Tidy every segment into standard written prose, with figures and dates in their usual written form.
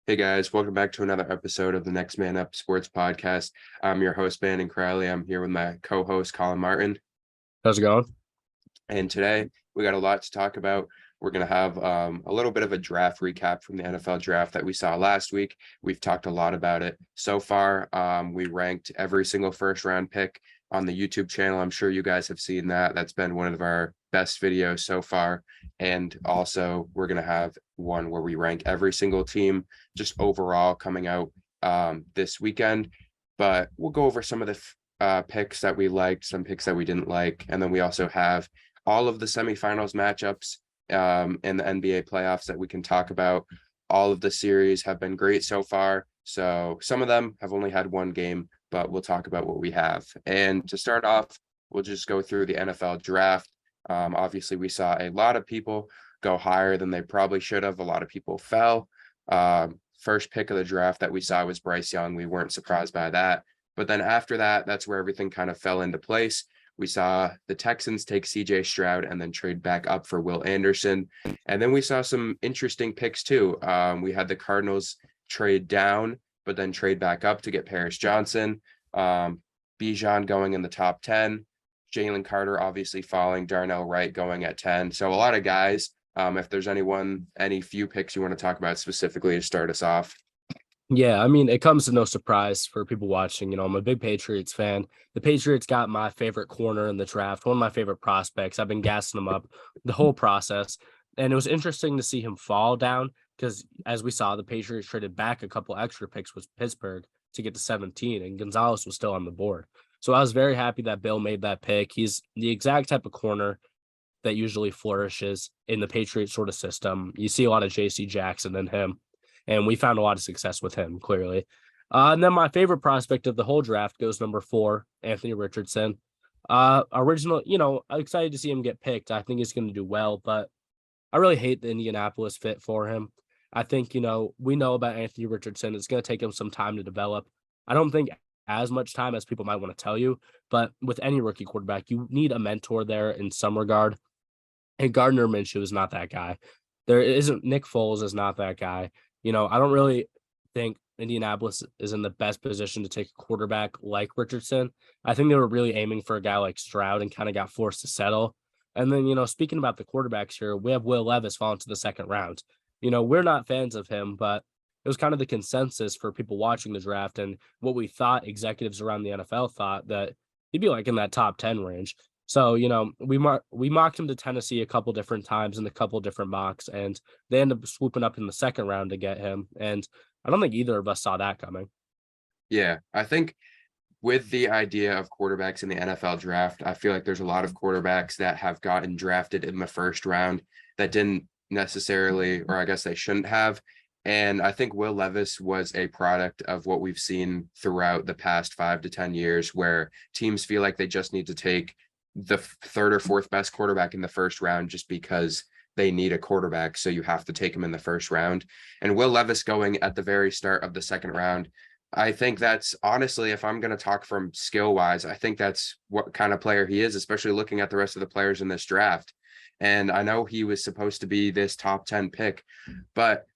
Hey guys, welcome back to another episode of the Next Man Up Sports Podcast. I'm your host, Bannon Crowley. I'm here with my co-host, Colin Martin. How's it going? And today we got a lot to talk about. We're going to have a little bit of a draft recap from the NFL draft that we saw last week. We've talked a lot about it so far. We ranked every single first round pick on the YouTube channel. I'm sure you guys have seen that. That's been one of our best videos so far. And also, we're going to have one where we rank every single team just overall coming out this weekend. But we'll go over some of the picks that we liked, some picks that we didn't like. And then we also have all of the semifinals matchups in the NBA playoffs that we can talk about. All of the series have been great so far. So some of them have only had one game, but we'll talk about what we have. And to start off, we'll just go through the NFL draft. Obviously, we saw a lot of people go higher than they probably should have. A lot of people fell. First pick of the draft that we saw was Bryce Young. We weren't surprised by that. But then after that, that's where everything kind of fell into place. We saw the Texans take CJ Stroud and then trade back up for Will Anderson. And then we saw some interesting picks too. We had the Cardinals trade down, but then trade back up to get Paris Johnson. Bijan going in the top 10. Jalen Carter obviously falling. Darnell Wright going at 10. So a lot of guys. If there's any few picks you want to talk about specifically to start us off. Yeah, I mean, it comes to no surprise for people watching. I'm a big Patriots fan. The Patriots got my favorite corner in the draft, one of my favorite prospects. I've been gassing him up the whole process. And it was interesting to see him fall down because, as we saw, the Patriots traded back a couple extra picks with Pittsburgh to get to 17, and Gonzalez was still on the board. So I was very happy that Bill made that pick. He's the exact type of corner that usually flourishes in the Patriots sort of system. You see a lot of J.C. Jackson in him, and we found a lot of success with him, clearly. And then my favorite prospect of the whole draft goes number 4, Anthony Richardson. I'm excited to see him get picked. I think he's going to do well, but I really hate the Indianapolis fit for him. I think, we know about Anthony Richardson. It's going to take him some time to develop. I don't think as much time as people might want to tell you, but with any rookie quarterback, you need a mentor there in some regard. And Gardner Minshew is not that guy. Nick Foles is not that guy. I don't really think Indianapolis is in the best position to take a quarterback like Richardson. I think they were really aiming for a guy like Stroud and kind of got forced to settle. And then, speaking about the quarterbacks here, we have Will Levis falling to the second round. We're not fans of him, but it was kind of the consensus for people watching the draft and what we thought executives around the NFL thought that he'd be like in that top 10 range. So, we mocked him to Tennessee a couple different times in a couple different mocks, and they ended up swooping up in the second round to get him. And I don't think either of us saw that coming. Yeah, I think with the idea of quarterbacks in the NFL draft, I feel like there's a lot of quarterbacks that have gotten drafted in the first round that didn't necessarily, or I guess they shouldn't have. And I think Will Levis was a product of what we've seen throughout the past 5 to 10 years, where teams feel like they just need to take the third or fourth best quarterback in the first round just because they need a quarterback. So you have to take him in the first round. And Will Levis going at the very start of the second round, I think that's honestly, if I'm going to talk from skill wise, I think that's what kind of player he is, especially looking at the rest of the players in this draft. And I know he was supposed to be this top 10 pick, but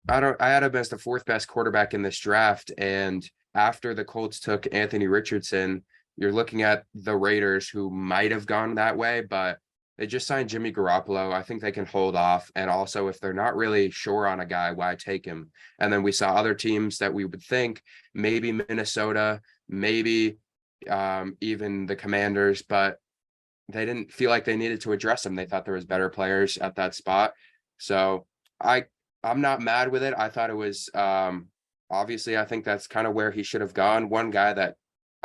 I had him as the fourth best quarterback in this draft. And after the Colts took Anthony Richardson, you're looking at the Raiders, who might have gone that way, but they just signed Jimmy Garoppolo. I think they can hold off. And also, if they're not really sure on a guy, why take him? And then we saw other teams that we would think, maybe Minnesota, maybe even the Commanders, but they didn't feel like they needed to address him. They thought there was better players at that spot. So I'm not mad with it. I thought it was obviously, I think that's kind of where he should have gone. One guy that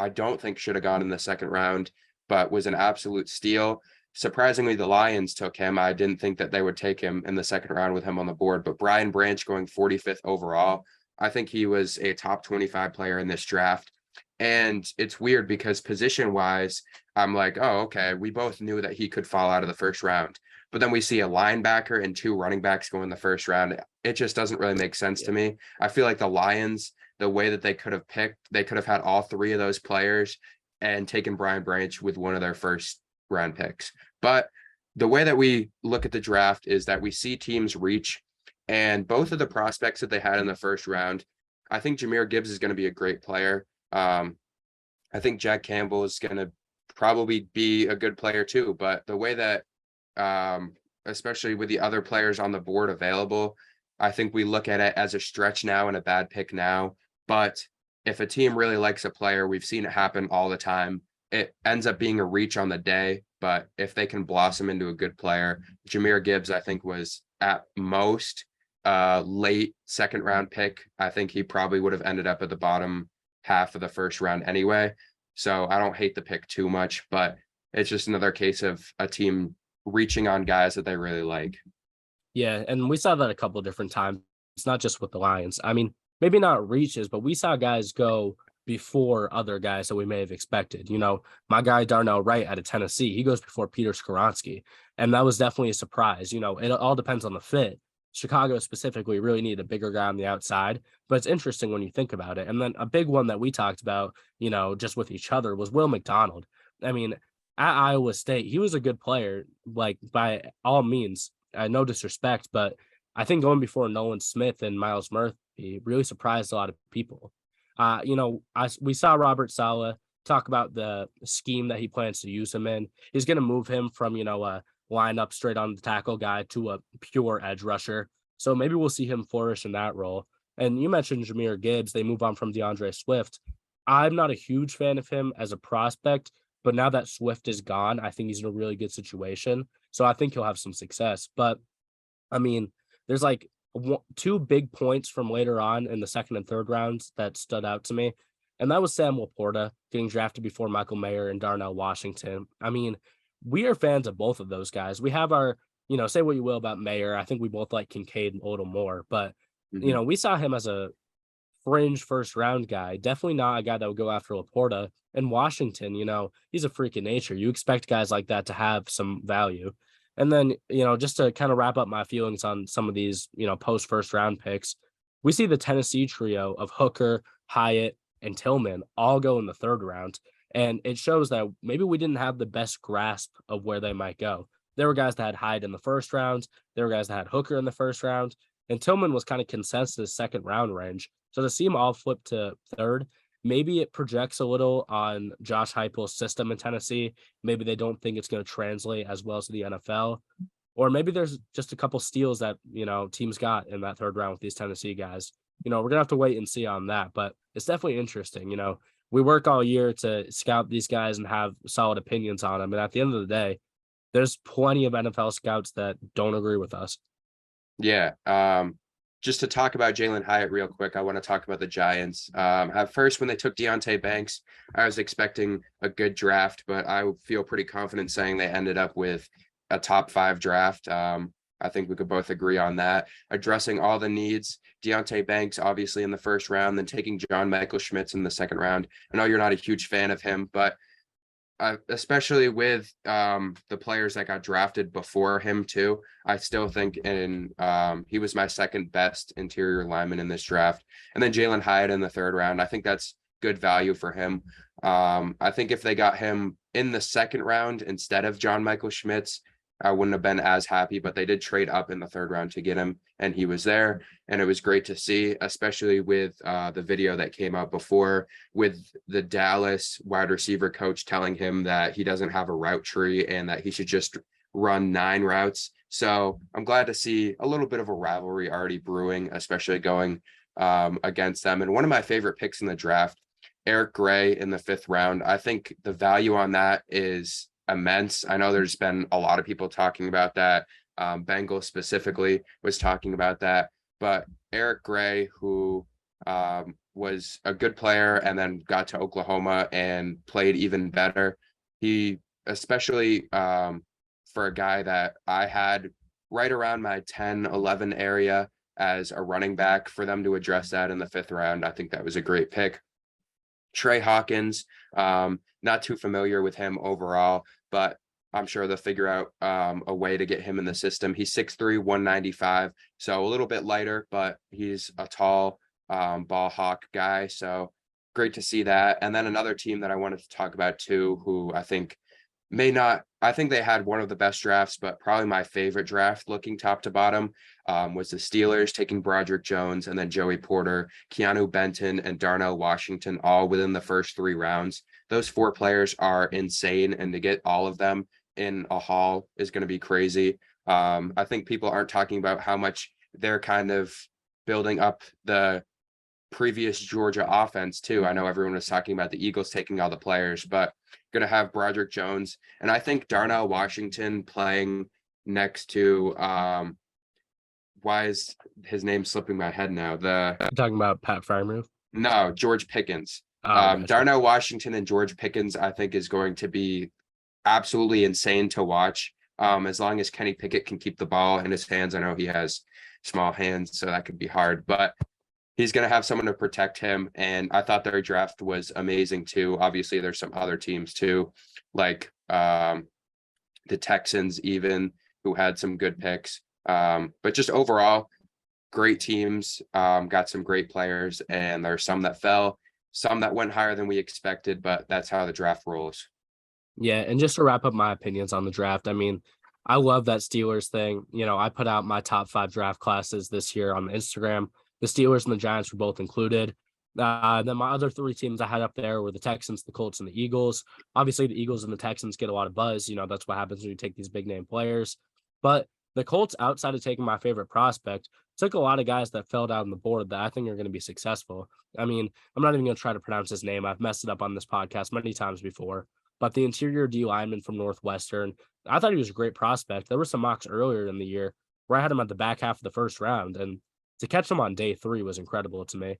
I don't think should have gone in the second round, but was an absolute steal. Surprisingly, the Lions took him. I didn't think that they would take him in the second round with him on the board, but Brian Branch going 45th overall, I think he was a top 25 player in this draft. And it's weird because position-wise, I'm like, oh, okay, we both knew that he could fall out of the first round. But then we see a linebacker and 2 running backs go in the first round. It just doesn't really make sense to me. I feel like the Lions, the way that they could have picked, they could have had all 3 of those players and taken Brian Branch with one of their first round picks. But the way that we look at the draft is that we see teams reach And both of the prospects that they had in the first round, I think Jahmyr Gibbs is going to be a great player. I think Jack Campbell is going to probably be a good player too. But the way that, especially with the other players on the board available, I think we look at it as a stretch now and a bad pick now. But if a team really likes a player, we've seen it happen all the time. It ends up being a reach on the day, but if they can blossom into a good player, Jahmyr Gibbs, I think, was at most late second round pick. I think he probably would have ended up at the bottom half of the first round anyway. So I don't hate the pick too much, but it's just another case of a team reaching on guys that they really like. Yeah, and we saw that a couple of different times. It's not just with the Lions. I mean, maybe not reaches, but we saw guys go before other guys that we may have expected. You know, my guy Darnell Wright out of Tennessee, he goes before Peter Skoronski, and that was definitely a surprise. You know, it all depends on the fit. Chicago specifically really needed a bigger guy on the outside, but it's interesting when you think about it. And then a big one that we talked about, you know, just with each other was Will McDonald. I mean, at Iowa State, he was a good player, like by all means. No disrespect, but I think going before Nolan Smith and Miles Murphy really surprised a lot of people. You know, we saw Robert Saleh talk about the scheme that he plans to use him in. He's going to move him from, you know, a line up straight on the tackle guy to a pure edge rusher. So maybe we'll see him flourish in that role. And you mentioned Jahmyr Gibbs. They move on from DeAndre Swift. I'm not a huge fan of him as a prospect, but now that Swift is gone, I think he's in a really good situation. So I think he'll have some success. But I mean, there's like two big points from later on in the second and third rounds that stood out to me. And that was Sam Laporta getting drafted before Michael Mayer and Darnell Washington. I mean, we are fans of both of those guys. We have our, you know, say what you will about Mayer. I think we both like Kincaid a little more, but, you Mhm. know, we saw him as a fringe first round guy. Definitely not a guy that would go after Laporta. And Washington, you know, he's a freak of nature. You expect guys like that to have some value. And then, you know, just to kind of wrap up my feelings on some of these, you know, post first round picks, we see the Tennessee trio of Hooker, Hyatt, and Tillman all go in the third round. And it shows that maybe we didn't have the best grasp of where they might go. There were guys that had Hyatt in the first round. There were guys that had Hooker in the first round. And Tillman was kind of consensus second round range. So to see them all flip to third, maybe it projects a little on Josh Heupel's system in Tennessee. Maybe they don't think it's going to translate as well to the NFL, or maybe there's just a couple steals that, you know, teams got in that third round with these Tennessee guys. You know, we're gonna have to wait and see on that, but it's definitely interesting. You know, we work all year to scout these guys and have solid opinions on them, and at the end of the day, there's plenty of NFL scouts that don't agree with us. Yeah. Just to talk about Jalen Hyatt real quick, I want to talk about the Giants. At first, when they took Deontay Banks, I was expecting a good draft, but I feel pretty confident saying they ended up with a top 5 draft. I think we could both agree on that. Addressing all the needs, Deontay Banks, obviously in the first round, then taking John Michael Schmitz in the second round. I know you're not a huge fan of him, but especially with the players that got drafted before him too. I still think he was my second best interior lineman in this draft. And then Jalen Hyatt in the third round. I think that's good value for him. I think if they got him in the second round instead of John Michael Schmitz, I wouldn't have been as happy, but they did trade up in the third round to get him, and he was there. And it was great to see, especially with the video that came out before with the Dallas wide receiver coach telling him that he doesn't have a route tree and that he should just run 9 routes. So I'm glad to see a little bit of a rivalry already brewing, especially going against them. And one of my favorite picks in the draft, Eric Gray in the 5th round. I think the value on that is immense. I know there's been a lot of people talking about that. Bengals specifically was talking about that, but Eric Gray, who was a good player and then got to Oklahoma and played even better. He, especially for a guy that I had right around my 10, 11 area as a running back, for them to address that in the 5th round, I think that was a great pick. Trey Hawkins, not too familiar with him overall, but I'm sure they'll figure out a way to get him in the system. He's 6'3", 195, so a little bit lighter, but he's a tall ball hawk guy. So great to see that. And then another team that I wanted to talk about too, who I think may not. I think they had one of the best drafts, but probably my favorite draft looking top to bottom was the Steelers taking Broderick Jones and then Joey Porter, Keanu Benton, and Darnell Washington all within the first 3 rounds. Those 4 players are insane, and to get all of them in a haul is going to be crazy. I think people aren't talking about how much they're kind of building up the previous Georgia offense too. I know everyone was talking about the Eagles taking all the players, but going to have Broderick Jones and I think Darnell Washington playing next to why is his name slipping my head now? I'm talking about Pat Fryermuth. No, George Pickens. Oh, gotcha. Darnell Washington and George Pickens, I think, is going to be absolutely insane to watch. As long as Kenny Pickett can keep the ball in his hands. I know he has small hands, so that could be hard, but he's going to have someone to protect him. And I thought their draft was amazing too. Obviously, there's some other teams too, like the Texans, even, who had some good picks. But just overall, great teams, got some great players, and there's some that fell, some that went higher than we expected, but that's how the draft rolls. Yeah, and just to wrap up my opinions on the draft, I mean, I love that Steelers thing. I put out my top 5 draft classes this year on Instagram. The Steelers and the Giants were both included. Then my other 3 teams I had up there were the Texans, the Colts, and the Eagles. Obviously, the Eagles and the Texans get a lot of buzz. That's what happens when you take these big name players. But the Colts, outside of taking my favorite prospect, took a lot of guys that fell down the board that I think are going to be successful. I mean, I'm not even going to try to pronounce his name. I've messed it up on this podcast many times before. But the interior D lineman from Northwestern, I thought he was a great prospect. There were some mocks earlier in the year where I had him at the back half of the first round, and to catch him on day 3 was incredible to me.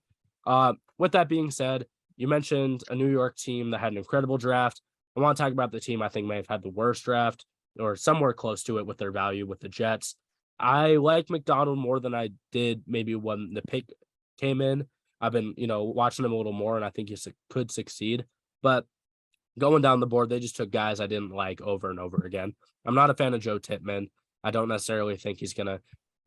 With that being said, you mentioned a New York team that had an incredible draft. I want to talk about the team I think may have had the worst draft or somewhere close to it with their value with the Jets. I like McDonald more than I did maybe when the pick came in. I've been, watching him a little more, and I think he could succeed. But going down the board, they just took guys I didn't like over and over again. I'm not a fan of Joe Tippmann. I don't necessarily think he's gonna.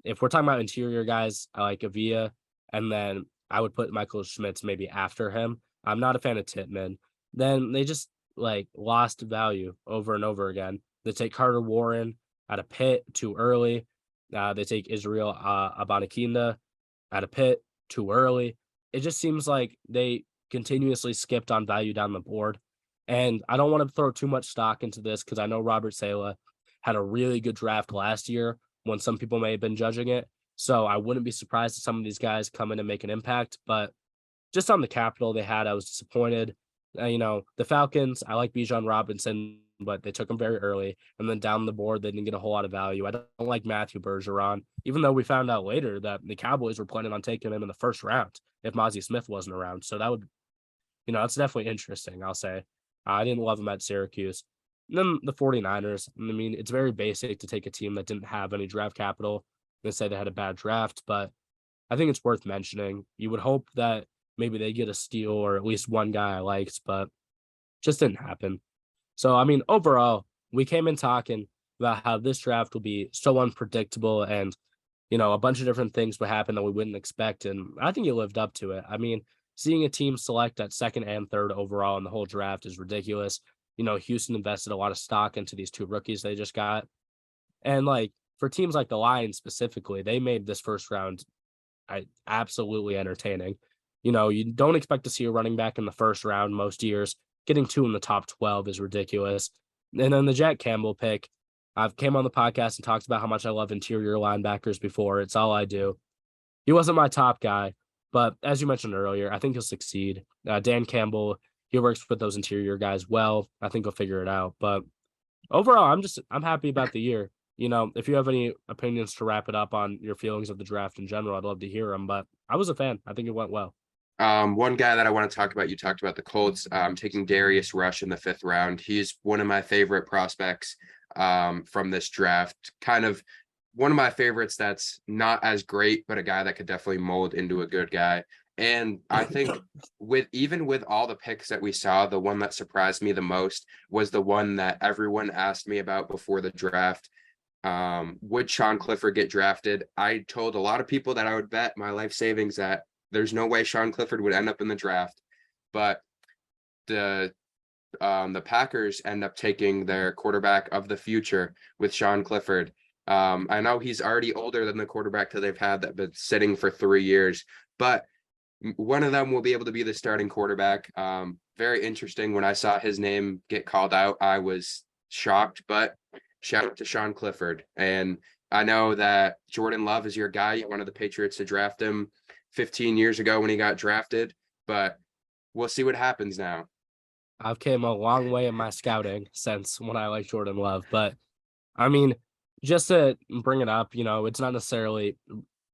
If we're talking about interior guys, I like Avia, and then I would put Michael Schmitz maybe after him. I'm not a fan of Tippmann. Then they just lost value over and over again. They take Carter Warren out of Pitt too early. They take Israel Abanakinda out of Pitt too early. It just seems like they continuously skipped on value down the board. And I don't want to throw too much stock into this because I know Robert Saleh had a really good draft last year when some people may have been judging it. So I wouldn't be surprised if some of these guys come in and make an impact. But just on the capital they had, I was disappointed. The Falcons, I like Bijan Robinson, but they took him very early. And then down the board, they didn't get a whole lot of value. I don't like Matthew Bergeron, even though we found out later that the Cowboys were planning on taking him in the first round if Mozzie Smith wasn't around. So that would, that's definitely interesting, I'll say. I didn't love him at Syracuse. And then the 49ers, I mean, it's very basic to take a team that didn't have any draft capital and say they had a bad draft, but I think it's worth mentioning. You would hope that maybe they get a steal or at least one guy I liked, but just didn't happen. So, I mean, overall, we came in talking about how this draft will be so unpredictable and, a bunch of different things would happen that we wouldn't expect. And I think you lived up to it. I mean, seeing a team select at 2nd and 3rd overall in the whole draft is ridiculous. Houston invested a lot of stock into these 2 rookies they just got. And for teams like the Lions specifically, they made this first round absolutely entertaining. You don't expect to see a running back in the first round most years. Getting 2 in the top 12 is ridiculous. And then the Jack Campbell pick, I've came on the podcast and talked about how much I love interior linebackers before. It's all I do. He wasn't my top guy, but as you mentioned earlier, I think he'll succeed. Dan Campbell, he works with those interior guys well. I think he'll figure it out. But overall, I'm happy about the year. If you have any opinions to wrap it up on your feelings of the draft in general, I'd love to hear them. But I was a fan. I think it went well. One guy that I want to talk about, you talked about the Colts, taking Darius Rush in the 5th round. He's one of my favorite prospects from this draft. Kind of one of my favorites that's not as great, but a guy that could definitely mold into a good guy. And I think with all the picks that we saw, the one that surprised me the most was the one that everyone asked me about before the draft. Would Sean Clifford get drafted? I told a lot of people that I would bet my life savings that there's no way Sean Clifford would end up in the draft. But the the Packers end up taking their quarterback of the future with Sean Clifford. I know he's already older than the quarterback that they've had that been sitting for 3 years, but one of them will be able to be the starting quarterback. Very interesting. When I saw his name get called out, I was shocked, but shout out to Sean Clifford. And I know that Jordan Love is your guy. You wanted the Patriots to draft him 15 years ago when he got drafted, but we'll see what happens now. I've came a long way in my scouting since when I like Jordan Love, but I mean, just to bring it up, it's not necessarily,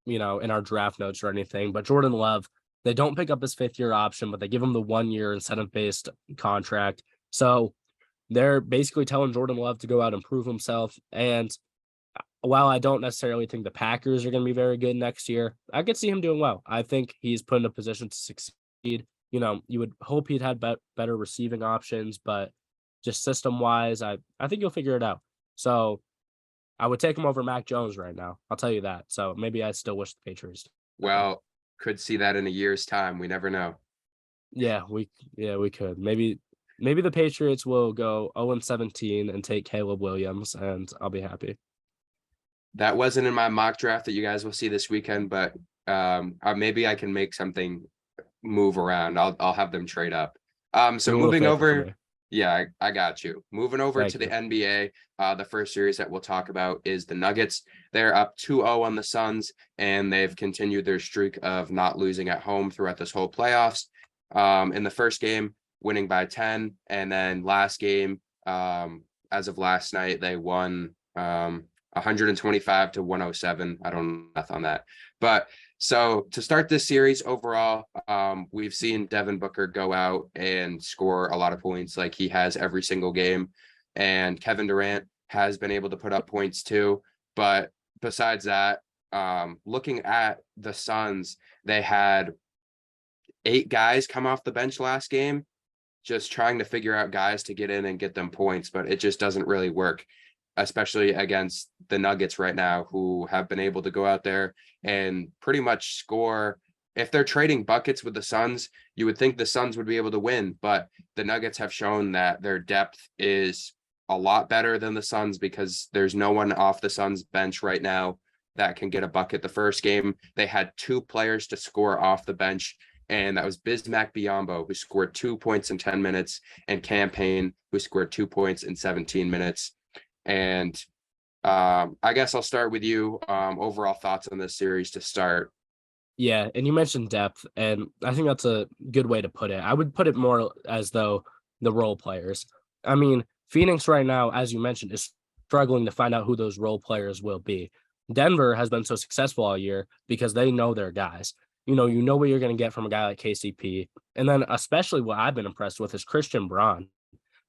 in our draft notes or anything, but Jordan Love, they don't pick up his 5th-year option, but they give him the 1-year incentive-based contract. So they're basically telling Jordan Love to go out and prove himself. And while I don't necessarily think the Packers are going to be very good next year, I could see him doing well. I think he's put in a position to succeed. You would hope he'd had better receiving options, but just system wise, I think you'll figure it out. So I would take him over Mac Jones right now. I'll tell you that. So maybe I still wish the Patriots. Well, could see that in a year's time. We never know. We could. Maybe the Patriots will go 0-17 and take Caleb Williams, and I'll be happy. That wasn't in my mock draft that you guys will see this weekend, but maybe I can make something move around. I'll have them trade up. So moving over, yeah, I got you. Moving over to the NBA, the first series that we'll talk about is the Nuggets. They're up 2-0 on the Suns, and they've continued their streak of not losing at home throughout this whole playoffs. In the first game, winning by 10, and then last game, as of last night, they won 125-107. I don't know math on that, but so to start this series overall, we've seen Devin Booker go out and score a lot of points like he has every single game. And Kevin Durant has been able to put up points too. But besides that, looking at the Suns, they had 8 guys come off the bench last game, just trying to figure out guys to get in and get them points, but it just doesn't really work, especially against the Nuggets right now, who have been able to go out there and pretty much score. If they're trading buckets with the Suns, you would think the Suns would be able to win, but the Nuggets have shown that their depth is a lot better than the Suns because there's no one off the Suns bench right now that can get a bucket. The first game, they had 2 players to score off the bench, and that was Bismack Biyombo, who scored 2 points in 10 minutes, and Cam Payne, who scored 2 points in 17 minutes. And I guess I'll start with you. Overall thoughts on this series to start. Yeah, and you mentioned depth, and I think that's a good way to put it. I would put it more as though the role players. I mean, Phoenix right now, as you mentioned, is struggling to find out who those role players will be. Denver has been so successful all year because they know their guys. You know what you're going to get from a guy like KCP. And then especially what I've been impressed with is Christian Braun.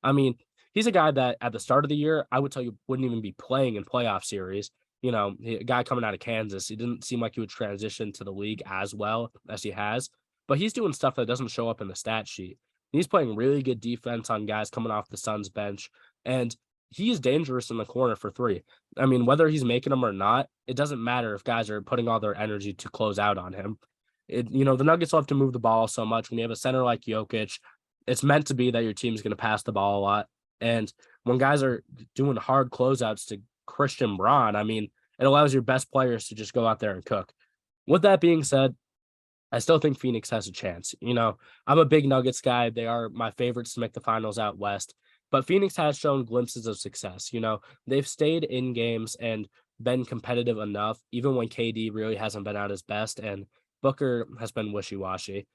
I mean, he's a guy that at the start of the year, I would tell you wouldn't even be playing in playoff series. A guy coming out of Kansas, he didn't seem like he would transition to the league as well as he has, but he's doing stuff that doesn't show up in the stat sheet. He's playing really good defense on guys coming off the Suns bench, and he's dangerous in the corner for 3. I mean, whether he's making them or not, it doesn't matter if guys are putting all their energy to close out on him. The Nuggets love to move the ball so much. When you have a center like Jokic, it's meant to be that your team's going to pass the ball a lot. And when guys are doing hard closeouts to Christian Braun, I mean, it allows your best players to just go out there and cook. With that being said, I still think Phoenix has a chance. I'm a big Nuggets guy. They are my favorites to make the finals out west. But Phoenix has shown glimpses of success. They've stayed in games and been competitive enough, even when KD really hasn't been at his best and Booker has been wishy-washy.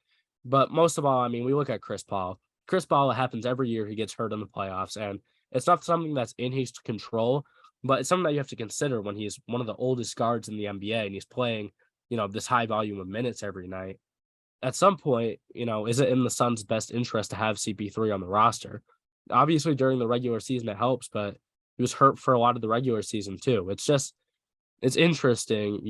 But most of all, I mean, we look at Chris Paul. Chris Paul, it happens every year he gets hurt in the playoffs, and it's not something that's in his control, but it's something that you have to consider when he's one of the oldest guards in the NBA and he's playing, this high volume of minutes every night. At some point, is it in the Suns' best interest to have CP3 on the roster? Obviously, during the regular season, it helps, but he was hurt for a lot of the regular season too. It's interesting.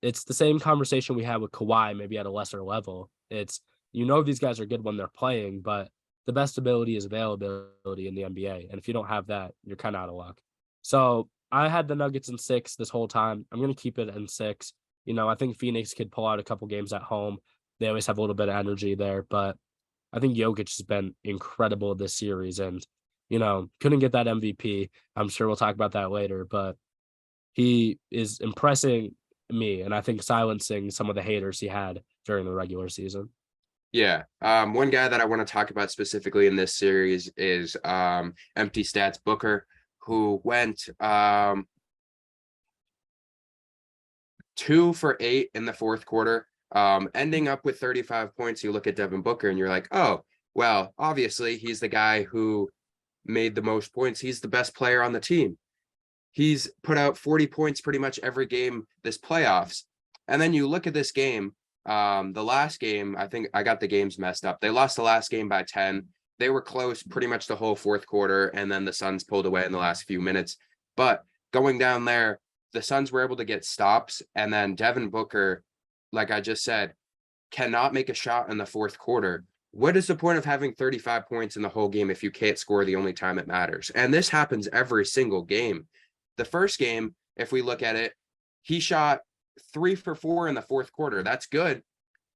It's the same conversation we had with Kawhi, maybe at a lesser level. It's, these guys are good when they're playing, but the best ability is availability in the NBA. And if you don't have that, you're kind of out of luck. So I had the Nuggets in 6 this whole time. I'm going to keep it in 6. I think Phoenix could pull out a couple games at home. They always have a little bit of energy there, but I think Jokic has been incredible this series and, couldn't get that MVP. I'm sure we'll talk about that later, but he is impressing me and I think silencing some of the haters he had during the regular season. Yeah. One guy that I want to talk about specifically in this series is empty stats Booker, who went 2 for 8 in the fourth quarter, ending up with 35 points. You look at Devin Booker and you're like, oh, well, obviously he's the guy who made the most points. He's the best player on the team. He's put out 40 points pretty much every game this playoffs. And then you look at this game, the last game, I think I got the games messed up. They lost the last game by 10. They were close pretty much the whole fourth quarter, and then the Suns pulled away in the last few minutes. But going down there, the Suns were able to get stops, and then Devin Booker, like I just said, cannot make a shot in the fourth quarter. What is the point of having 35 points in the whole game if you can't score the only time it matters? And this happens every single game. The first game, if we look at it, he shot 3 for 4 in the fourth quarter. That's good.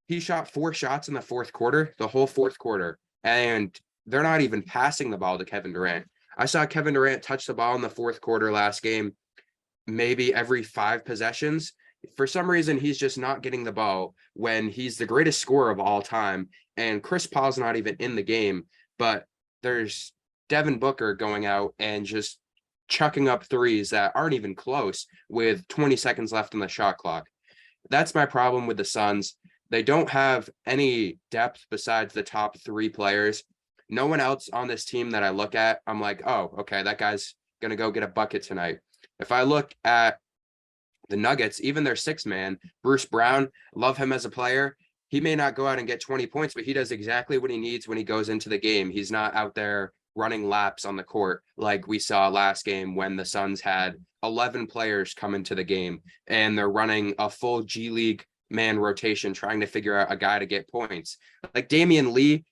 He shot 4 shots in the fourth quarter, the whole fourth quarter, and they're not even passing the ball to Kevin Durant. I saw Kevin Durant touch the ball in the fourth quarter last game, maybe every 5 possessions. For some reason, he's just not getting the ball when he's the greatest scorer of all time. And Chris Paul's not even in the game, but there's Devin Booker going out and just chucking up threes that aren't even close with 20 seconds left on the shot clock. That's my problem with the Suns. They don't have any depth besides the top 3 players. No one else on this team that I look at, I'm like, oh, okay, that guy's going to go get a bucket tonight. If I look at the Nuggets, even their 6-man, Bruce Brown, love him as a player. He may not go out and get 20 points, but he does exactly what he needs when he goes into the game. He's not out there running laps on the court like we saw last game when the Suns had 11 players come into the game and they're running a full G League man rotation trying to figure out a guy to get points. Like Damian Lee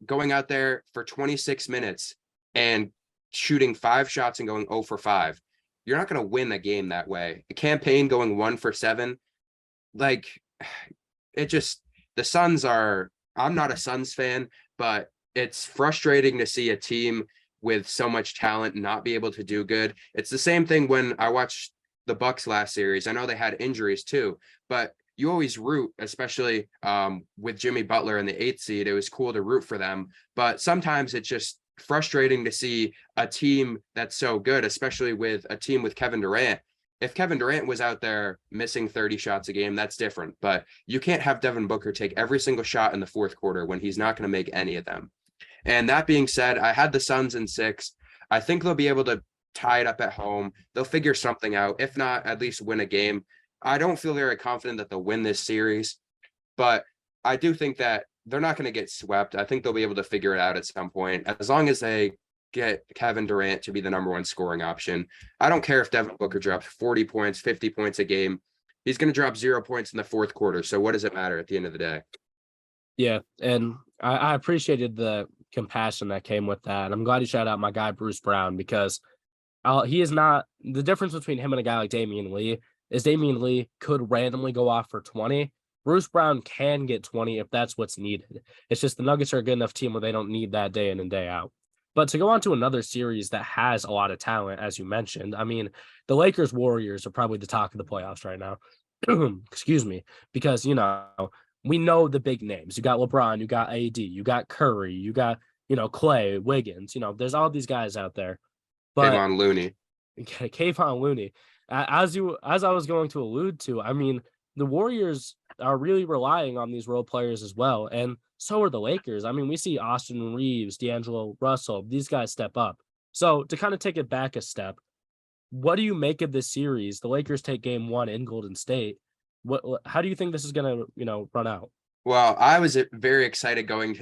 going out there for 26 minutes and shooting 5 shots and going 0 for 5. You're not going to win a game that way. A campaign going 1 for 7, like it just, the Suns are, I'm not a Suns fan, but it's frustrating to see a team with so much talent not be able to do good. It's the same thing when I watched the Bucks last series. I know they had injuries too, but you always root, especially with Jimmy Butler in the 8th seed. It was cool to root for them, but sometimes it's just frustrating to see a team that's so good, especially with a team with Kevin Durant. If Kevin Durant was out there missing 30 shots a game, that's different. But you can't have Devin Booker take every single shot in the fourth quarter when he's not going to make any of them. And that being said, I had the Suns in 6. I think they'll be able to tie it up at home. They'll figure something out. If not, at least win a game. I don't feel very confident that they'll win this series, but I do think that they're not going to get swept. I think they'll be able to figure it out at some point, as long as they get Kevin Durant to be the number 1 scoring option. I don't care if Devin Booker drops 40 points, 50 points a game. He's going to drop 0 points in the fourth quarter. So what does it matter at the end of the day? Yeah, and I appreciated the compassion that came with that. I'm glad you shout out my guy Bruce Brown because he is not, the difference between him and a guy like Damian Lee is Damian Lee could randomly go off for 20. Bruce Brown can get 20 if that's what's needed. It's just the Nuggets are a good enough team where they don't need that day in and day out. But to go on to another series that has a lot of talent, as you mentioned, I mean, the Lakers Warriors are probably the talk of the playoffs right now. Excuse me, because, we know the big names. You got LeBron, you got AD, you got Curry, you got, Clay, Wiggins, there's all these guys out there. But Kevon Looney. Kayvon Looney, as I was going to allude to, I mean, the Warriors are really relying on these role players as well, and so are the Lakers. I mean, we see Austin Reeves, D'Angelo Russell, these guys step up. So to kind of take it back a step, what do you make of this series? The Lakers take game 1 in Golden State. How do you think this is going to, run out? Well, I was very excited going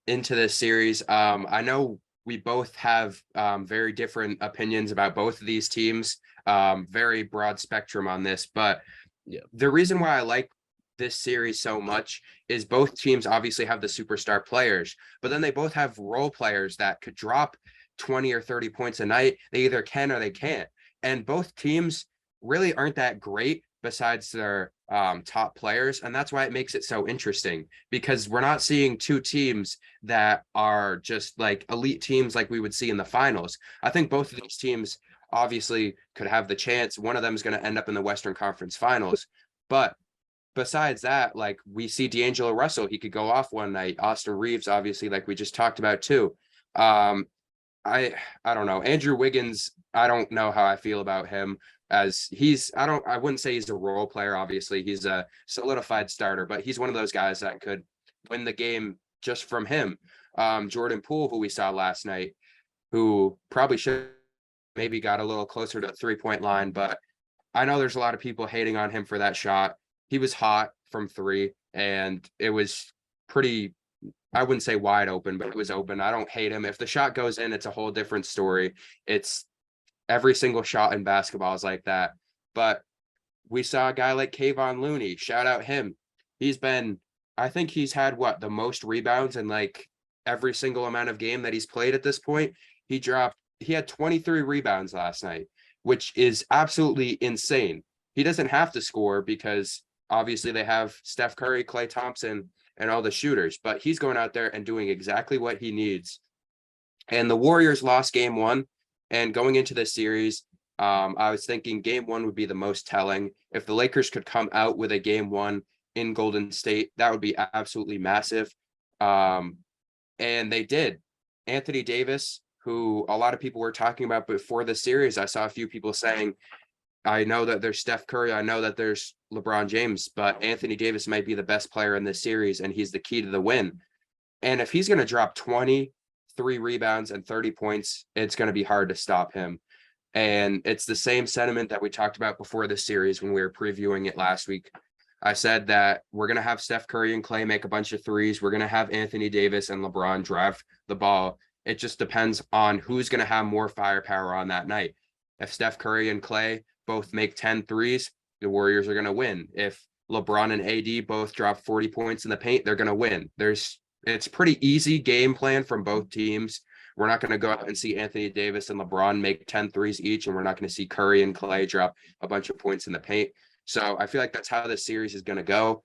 into this series. I know we both have very different opinions about both of these teams, very broad spectrum on this. But yeah, the reason why I like this series so much is both teams obviously have the superstar players, but then they both have role players that could drop 20 or 30 points a night. They either can or they can't. And both teams really aren't that great besides their top players. And that's why it makes it so interesting, because we're not seeing two teams that are just like elite teams like we would see in the finals. I think both of these teams obviously could have the chance. One of them is going to end up in the Western Conference Finals. But besides that, like we see D'Angelo Russell, he could go off one night. Austin Reeves, obviously, like we just talked about too. Um, I don't know. Andrew Wiggins, I don't know how I feel about him, as I wouldn't say he's a role player, obviously. He's a solidified starter, but he's one of those guys that could win the game just from him. Jordan Poole, who we saw last night, who probably should maybe got a little closer to the 3-point line, but I know there's a lot of people hating on him for that shot. He was hot from three, and it was pretty, I wouldn't say wide open, but it was open. I don't hate him. If the shot goes in, it's a whole different story. It's every single shot in basketball is like that. But we saw a guy like Kayvon Looney, shout out him. I think he's had the most rebounds in like every single amount of game that he's played at this point. He had 23 rebounds last night, which is absolutely insane. He doesn't have to score because obviously they have Steph Curry, Klay Thompson, and all the shooters, but he's going out there and doing exactly what he needs. And the Warriors lost game one. And going into this series, I was thinking game one would be the most telling. If the Lakers could come out with a game one in Golden State, that would be absolutely massive. And they did. Anthony Davis, who a lot of people were talking about before the series, I saw a few people saying, I know that there's Steph Curry, I know that there's LeBron James, but Anthony Davis might be the best player in this series, and he's the key to the win. And if he's going to drop 23 rebounds and 30 points, it's going to be hard to stop him. And it's the same sentiment that we talked about before the series when we were previewing it last week. I said that we're going to have Steph Curry and Klay make a bunch of threes. We're going to have Anthony Davis and LeBron drive the ball. It just depends on who's going to have more firepower on that night. If Steph Curry and Klay both make 10 threes, the Warriors are going to win. If LeBron and AD both drop 40 points in the paint, they're going to win. It's pretty easy game plan from both teams. We're not going to go out and see Anthony Davis and LeBron make 10 threes each, and we're not going to see Curry and Klay drop a bunch of points in the paint. So I feel like that's how this series is going to go.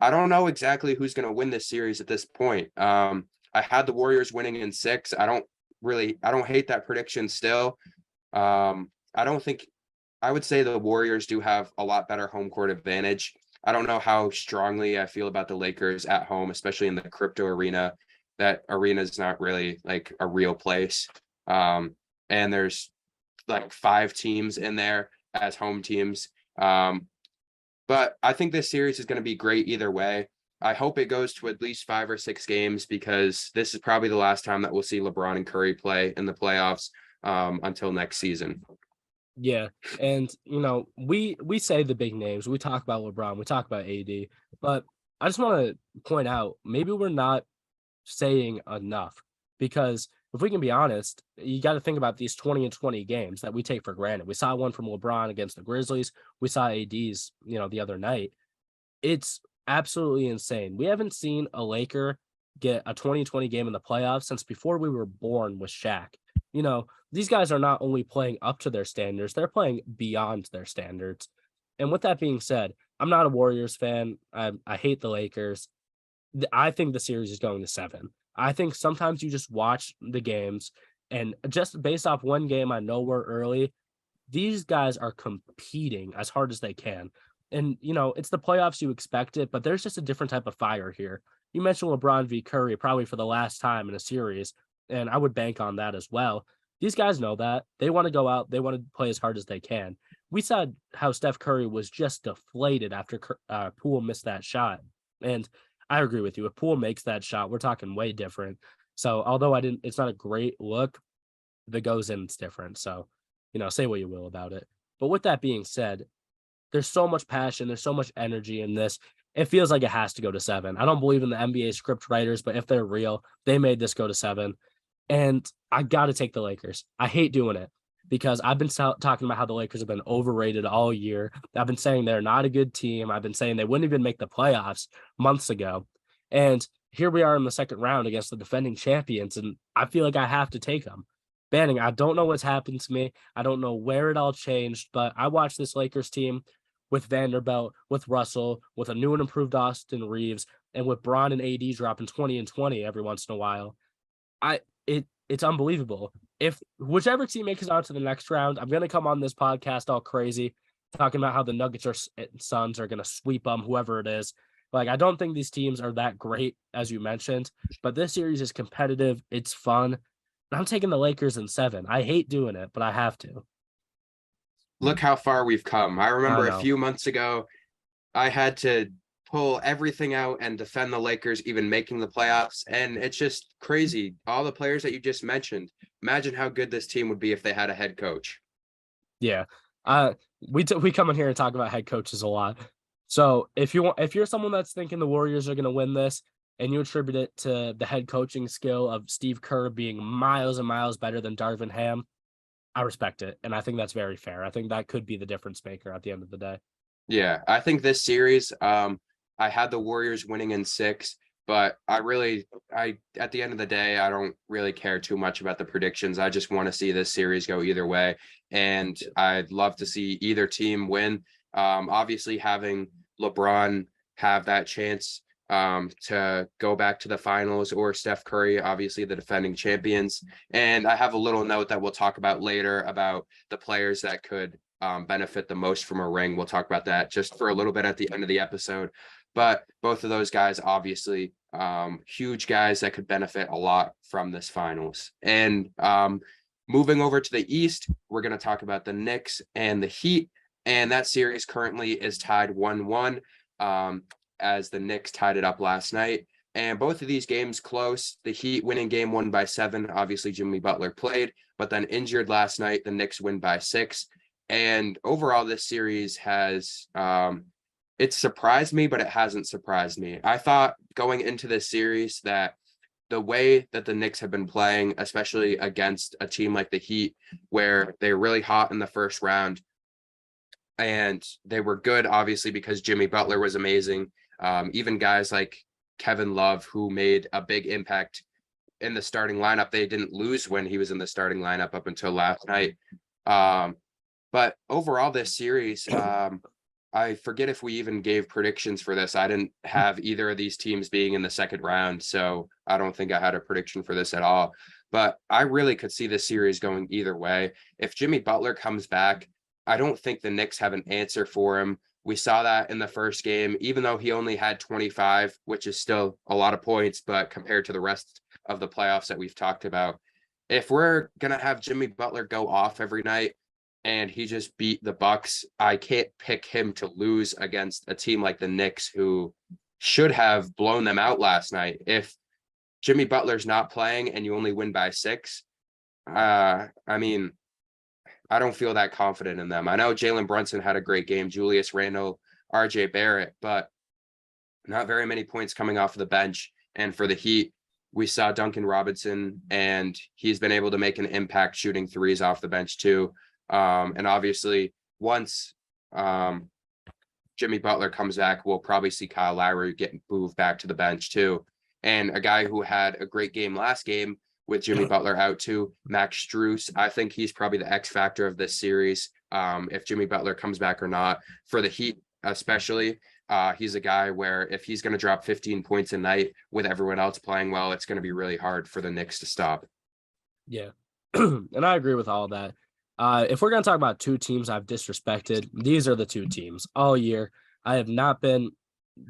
I don't know exactly who's going to win this series at this point. I had the Warriors winning in 6. I don't hate that prediction still. I would say the Warriors do have a lot better home court advantage. I don't know how strongly I feel about the Lakers at home, especially in the crypto arena. That arena is not really like a real place. And there's like 5 teams in there as home teams. But I think this series is going to be great either way. I hope it goes to at least 5 or 6 games, because this is probably the last time that we'll see LeBron and Curry play in the playoffs until next season. Yeah, and we say the big names. We talk about LeBron, we talk about AD, but I just want to point out maybe we're not saying enough, because if we can be honest, you got to think about these 20 and 20 games that we take for granted. We saw one from LeBron against the Grizzlies. We saw AD's, the other night. It's absolutely insane. We haven't seen a Laker get a 2020 game in the playoffs since before we were born with Shaq. These guys are not only playing up to their standards, they're playing beyond their standards. And with that being said, I'm not a Warriors fan. I hate the Lakers. I think the series is going to 7. I think sometimes you just watch the games, and just based off one game, I know we're early. These guys are competing as hard as they can. And, it's the playoffs, you expect it, but there's just a different type of fire here. You mentioned LeBron v. Curry probably for the last time in a series, and I would bank on that as well. These guys know that. They want to go out. They want to play as hard as they can. We saw how Steph Curry was just deflated after Poole missed that shot. And I agree with you. If Poole makes that shot, we're talking way different. So although it's not a great look, if it goes in, it's different. So, say what you will about it. But with that being said, there's so much passion. There's so much energy in this. It feels like it has to go to 7. I don't believe in the NBA script writers, but if they're real, they made this go to 7. And I got to take the Lakers. I hate doing it because I've been talking about how the Lakers have been overrated all year. I've been saying they're not a good team. I've been saying they wouldn't even make the playoffs months ago. And here we are in the second round against the defending champions, and I feel like I have to take them. I don't know what's happened to me. I don't know where it all changed, but I watched this Lakers team with Vanderbilt, with Russell, with a new and improved Austin Reeves, and with Braun and AD dropping 20 and 20 every once in a while. It's unbelievable. If whichever team makes it out to the next round, I'm gonna come on this podcast all crazy, talking about how the Nuggets or Suns are gonna sweep them, whoever it is. Like, I don't think these teams are that great, as you mentioned, but this series is competitive. It's fun. I'm taking the Lakers in 7. I hate doing it, but I have to. Look how far we've come. I I remember a know. few months ago, I had to pull everything out and defend the Lakers even making the playoffs. And it's just crazy. All the players that you just mentioned, imagine how good this team would be if they had a head coach. Yeah. Uh, we come in here and talk about head coaches a lot. So if you're someone that's thinking the Warriors are going to win this, and you attribute it to the head coaching skill of Steve Kerr being miles and miles better than Darvin Ham, I respect it, and I think that's very fair. I think that could be the difference maker at the end of the day. Yeah, I think this series, I had the Warriors winning in 6, but I at the end of the day, I don't really care too much about the predictions. I just want to see this series go either way, and I'd love to see either team win. Obviously, having LeBron have that chance to go back to the finals, or Steph Curry, obviously the defending champions. And I have a little note that we'll talk about later about the players that could benefit the most from a ring. We'll talk about that just for a little bit at the end of the episode. But both of those guys, obviously, huge guys that could benefit a lot from this finals. And moving over to the East, we're going to talk about the Knicks and the Heat. And that series currently is tied 1-1, as the Knicks tied it up last night. And both of these games close. The Heat winning game 1 by 7. Obviously, Jimmy Butler played, but then injured last night. The Knicks win by 6. And overall, this series has it's surprised me, but it hasn't surprised me. I thought going into this series that the way that the Knicks have been playing, especially against a team like the Heat, where they're really hot in the first round, and they were good, obviously, because Jimmy Butler was amazing. Even guys like Kevin Love, who made a big impact in the starting lineup, they didn't lose when he was in the starting lineup up until last night. But overall, this series, I forget if we even gave predictions for this. I didn't have either of these teams being in the second round, so I don't think I had a prediction for this at all. But I really could see this series going either way. If Jimmy Butler comes back, I don't think the Knicks have an answer for him. We saw that in the first game, even though he only had 25, which is still a lot of points, but compared to the rest of the playoffs that we've talked about, if we're going to have Jimmy Butler go off every night and he just beat the Bucks, I can't pick him to lose against a team like the Knicks, who should have blown them out last night. If Jimmy Butler's not playing and you only win by 6, I mean, I don't feel that confident in them. I know Jalen Brunson had a great game, Julius Randle, RJ Barrett, but not very many points coming off of the bench. And for the Heat, we saw Duncan Robinson, and he's been able to make an impact shooting threes off the bench too. And obviously, once Jimmy Butler comes back, we'll probably see Kyle Lowry get moved back to the bench too. And a guy who had a great game last game with Jimmy Butler out too, Max Strus. I think he's probably the X factor of this series. If Jimmy Butler comes back or not, for the Heat especially, he's a guy where if he's going to drop 15 points a night with everyone else playing well, it's going to be really hard for the Knicks to stop. Yeah. And I agree with all that. If we're going to talk about two teams I've disrespected, these are the two teams all year. I have not been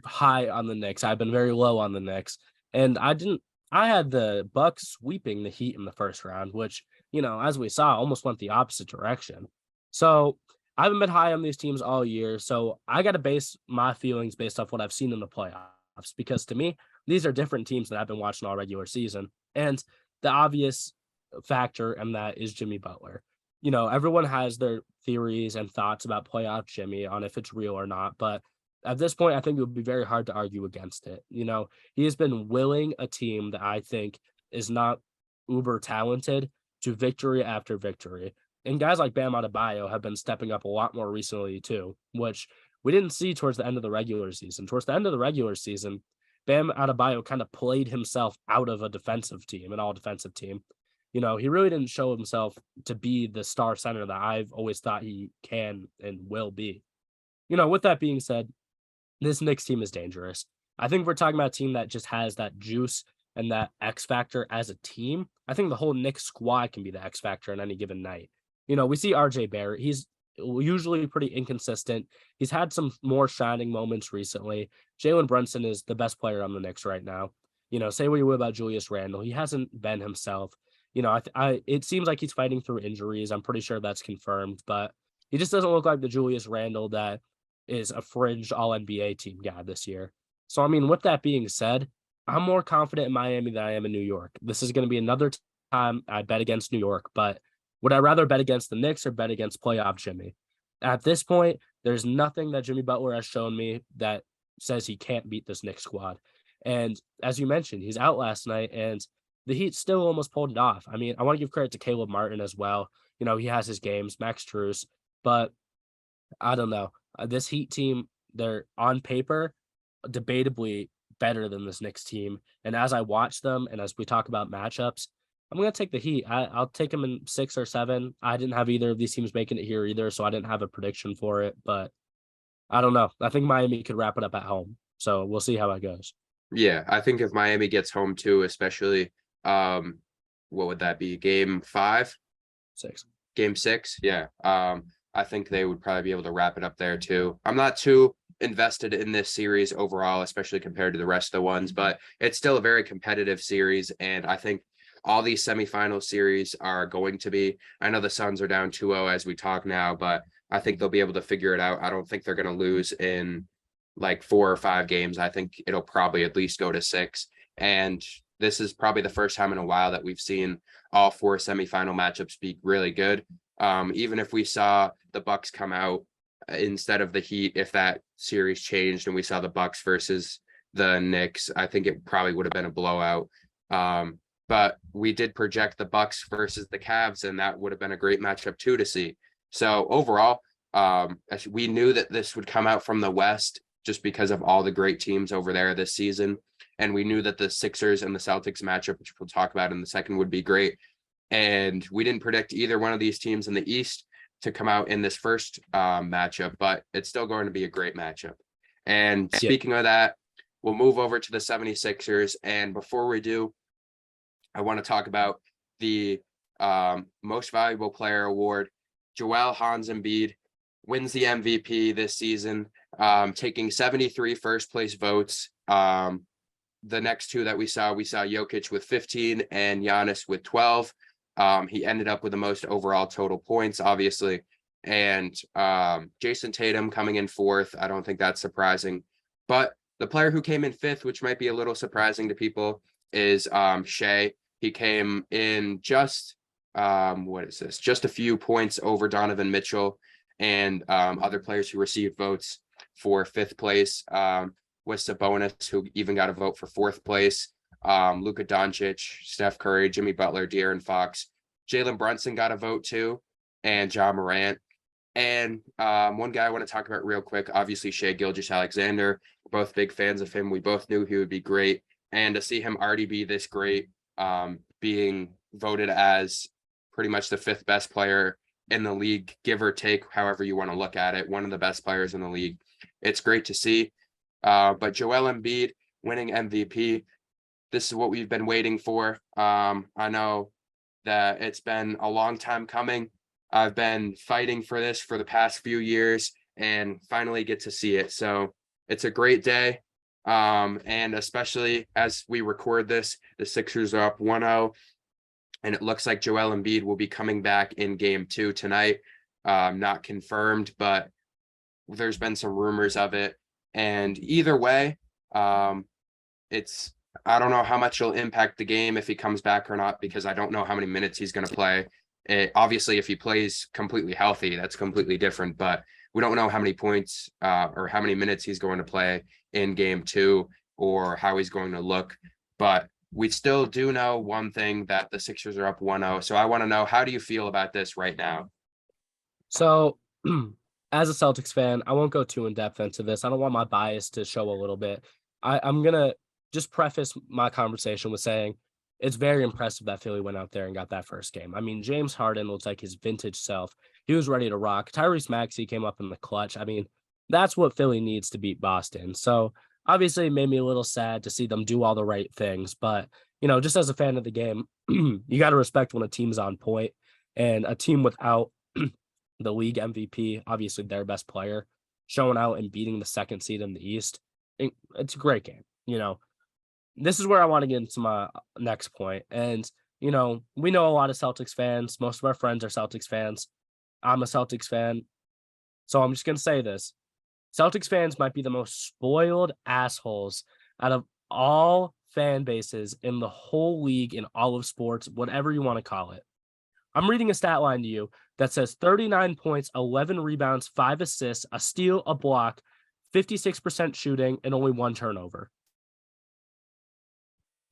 high on the Knicks. I've been very low on the Knicks. And I had the Bucks sweeping the Heat in the first round, which, as we saw, almost went the opposite direction. So I haven't been high on these teams all year. So I got to base my feelings based off what I've seen in the playoffs, because to me, these are different teams that I've been watching all regular season. And the obvious factor in that is Jimmy Butler. Everyone has their theories and thoughts about playoff Jimmy on if it's real or not. But at this point, I think it would be very hard to argue against it. He has been willing a team that I think is not uber talented to victory after victory. And guys like Bam Adebayo have been stepping up a lot more recently too, which we didn't see towards the end of the regular season. Towards the end of the regular season, Bam Adebayo kind of played himself out of a defensive team, an all defensive team. He really didn't show himself to be the star center that I've always thought he can and will be. With that being said, this Knicks team is dangerous. I think we're talking about a team that just has that juice and that X factor as a team. I think the whole Knicks squad can be the X factor on any given night. We see RJ Barrett. He's usually pretty inconsistent. He's had some more shining moments recently. Jalen Brunson is the best player on the Knicks right now. Say what you will about Julius Randle. He hasn't been himself. It seems like he's fighting through injuries. I'm pretty sure that's confirmed, but he just doesn't look like the Julius Randle that is a fringe all NBA team guy this year. So, I mean, with that being said, I'm more confident in Miami than I am in New York. This is going to be another time I bet against New York, but would I rather bet against the Knicks or bet against playoff Jimmy? At this point, there's nothing that Jimmy Butler has shown me that says he can't beat this Knicks squad. And as you mentioned, he's out last night and the Heat still almost pulled it off. I mean, I want to give credit to Caleb Martin as well. He has his games, Max Strus, but I don't know. This Heat team, they're on paper debatably better than this Knicks team. And as I watch them and as we talk about matchups, I'm going to take the Heat. I'll take them in 6 or 7. I didn't have either of these teams making it here either, so I didn't have a prediction for it. But I don't know. I think Miami could wrap it up at home. So we'll see how it goes. Yeah, I think if Miami gets home too, especially what would that be? Game 5? 6. Game 6? Yeah. I think they would probably be able to wrap it up there too. I'm not too invested in this series overall, especially compared to the rest of the ones, but it's still a very competitive series. And I think all these semifinal series are going to be. I know the Suns are down 2-0 as we talk now, but I think they'll be able to figure it out. I don't think they're going to lose in like 4 or 5 games. I think it'll probably at least go to 6. And this is probably the first time in a while that we've seen all 4 semifinal matchups be really good. Even if we saw the Bucks come out instead of the Heat, if that series changed and we saw the Bucks versus the Knicks, I think it probably would have been a blowout. But we did project the Bucks versus the Cavs, and that would have been a great matchup too to see. So overall, we knew that this would come out from the West just because of all the great teams over there this season. And we knew that the Sixers and the Celtics matchup, which we'll talk about in the second, would be great. And we didn't predict either one of these teams in the East to come out in this first matchup, but it's still going to be a great matchup. And speaking of that, we'll move over to the 76ers. And before we do, I want to talk about the most valuable player award. Joel Hans Embiid wins the MVP this season, taking 73 first place votes. The next two that we saw Jokic with 15 and Giannis with 12. He ended up with the most overall total points, obviously. And Jason Tatum coming in 4th. I don't think that's surprising. But the player who came in 5th, which might be a little surprising to people, is Shea. He came in just just a few points over Donovan Mitchell and other players who received votes for 5th place was Sabonis, who even got a vote for 4th place. Luka Doncic, Steph Curry, Jimmy Butler, De'Aaron Fox, Jalen Brunson got a vote too, and John Morant. And one guy I want to talk about real quick, obviously Shea Gilgeous-Alexander. We're both big fans of him. We both knew he would be great. And to see him already be this great, being voted as pretty much the 5th best player in the league, give or take, however you want to look at it, one of the best players in the league. It's great to see. But Joel Embiid winning MVP, this is what we've been waiting for. I know that it's been a long time coming. I've been fighting for this for the past few years and finally get to see it. So it's a great day. And especially as we record this, the Sixers are up 1-0. And it looks like Joel Embiid will be coming back in game 2 tonight. Not confirmed, but there's been some rumors of it. And either way, I don't know how much it'll impact the game if he comes back or not, because I don't know how many minutes he's going to play. Obviously, if he plays completely healthy, that's completely different. But we don't know how many points or how many minutes he's going to play in game 2 or how he's going to look. But we still do know one thing, that the Sixers are up 1-0. So I want to know, how do you feel about this right now? So as a Celtics fan, I won't go too in depth into this. I don't want my bias to show a little bit. I'm going to just preface my conversation with saying it's very impressive that Philly went out there and got that first game. I mean, James Harden looks like his vintage self. He was ready to rock. Tyrese Maxey came up in the clutch. I mean, That's what Philly needs to beat Boston. So obviously, it made me a little sad to see them do all the right things. But, just as a fan of the game, you got to respect when a team's on point and a team without the league MVP, obviously their best player, showing out and beating the second seed in the East. It's a great game. This is where I want to get into my next point. And, we know a lot of Celtics fans. Most of our friends are Celtics fans. I'm a Celtics fan. So I'm just going to say this. Celtics fans might be the most spoiled assholes out of all fan bases in the whole league, in all of sports, whatever you want to call it. I'm reading a stat line to you that says 39 points, 11 rebounds, 5 assists, a steal, a block, 56% shooting, and only 1 turnover.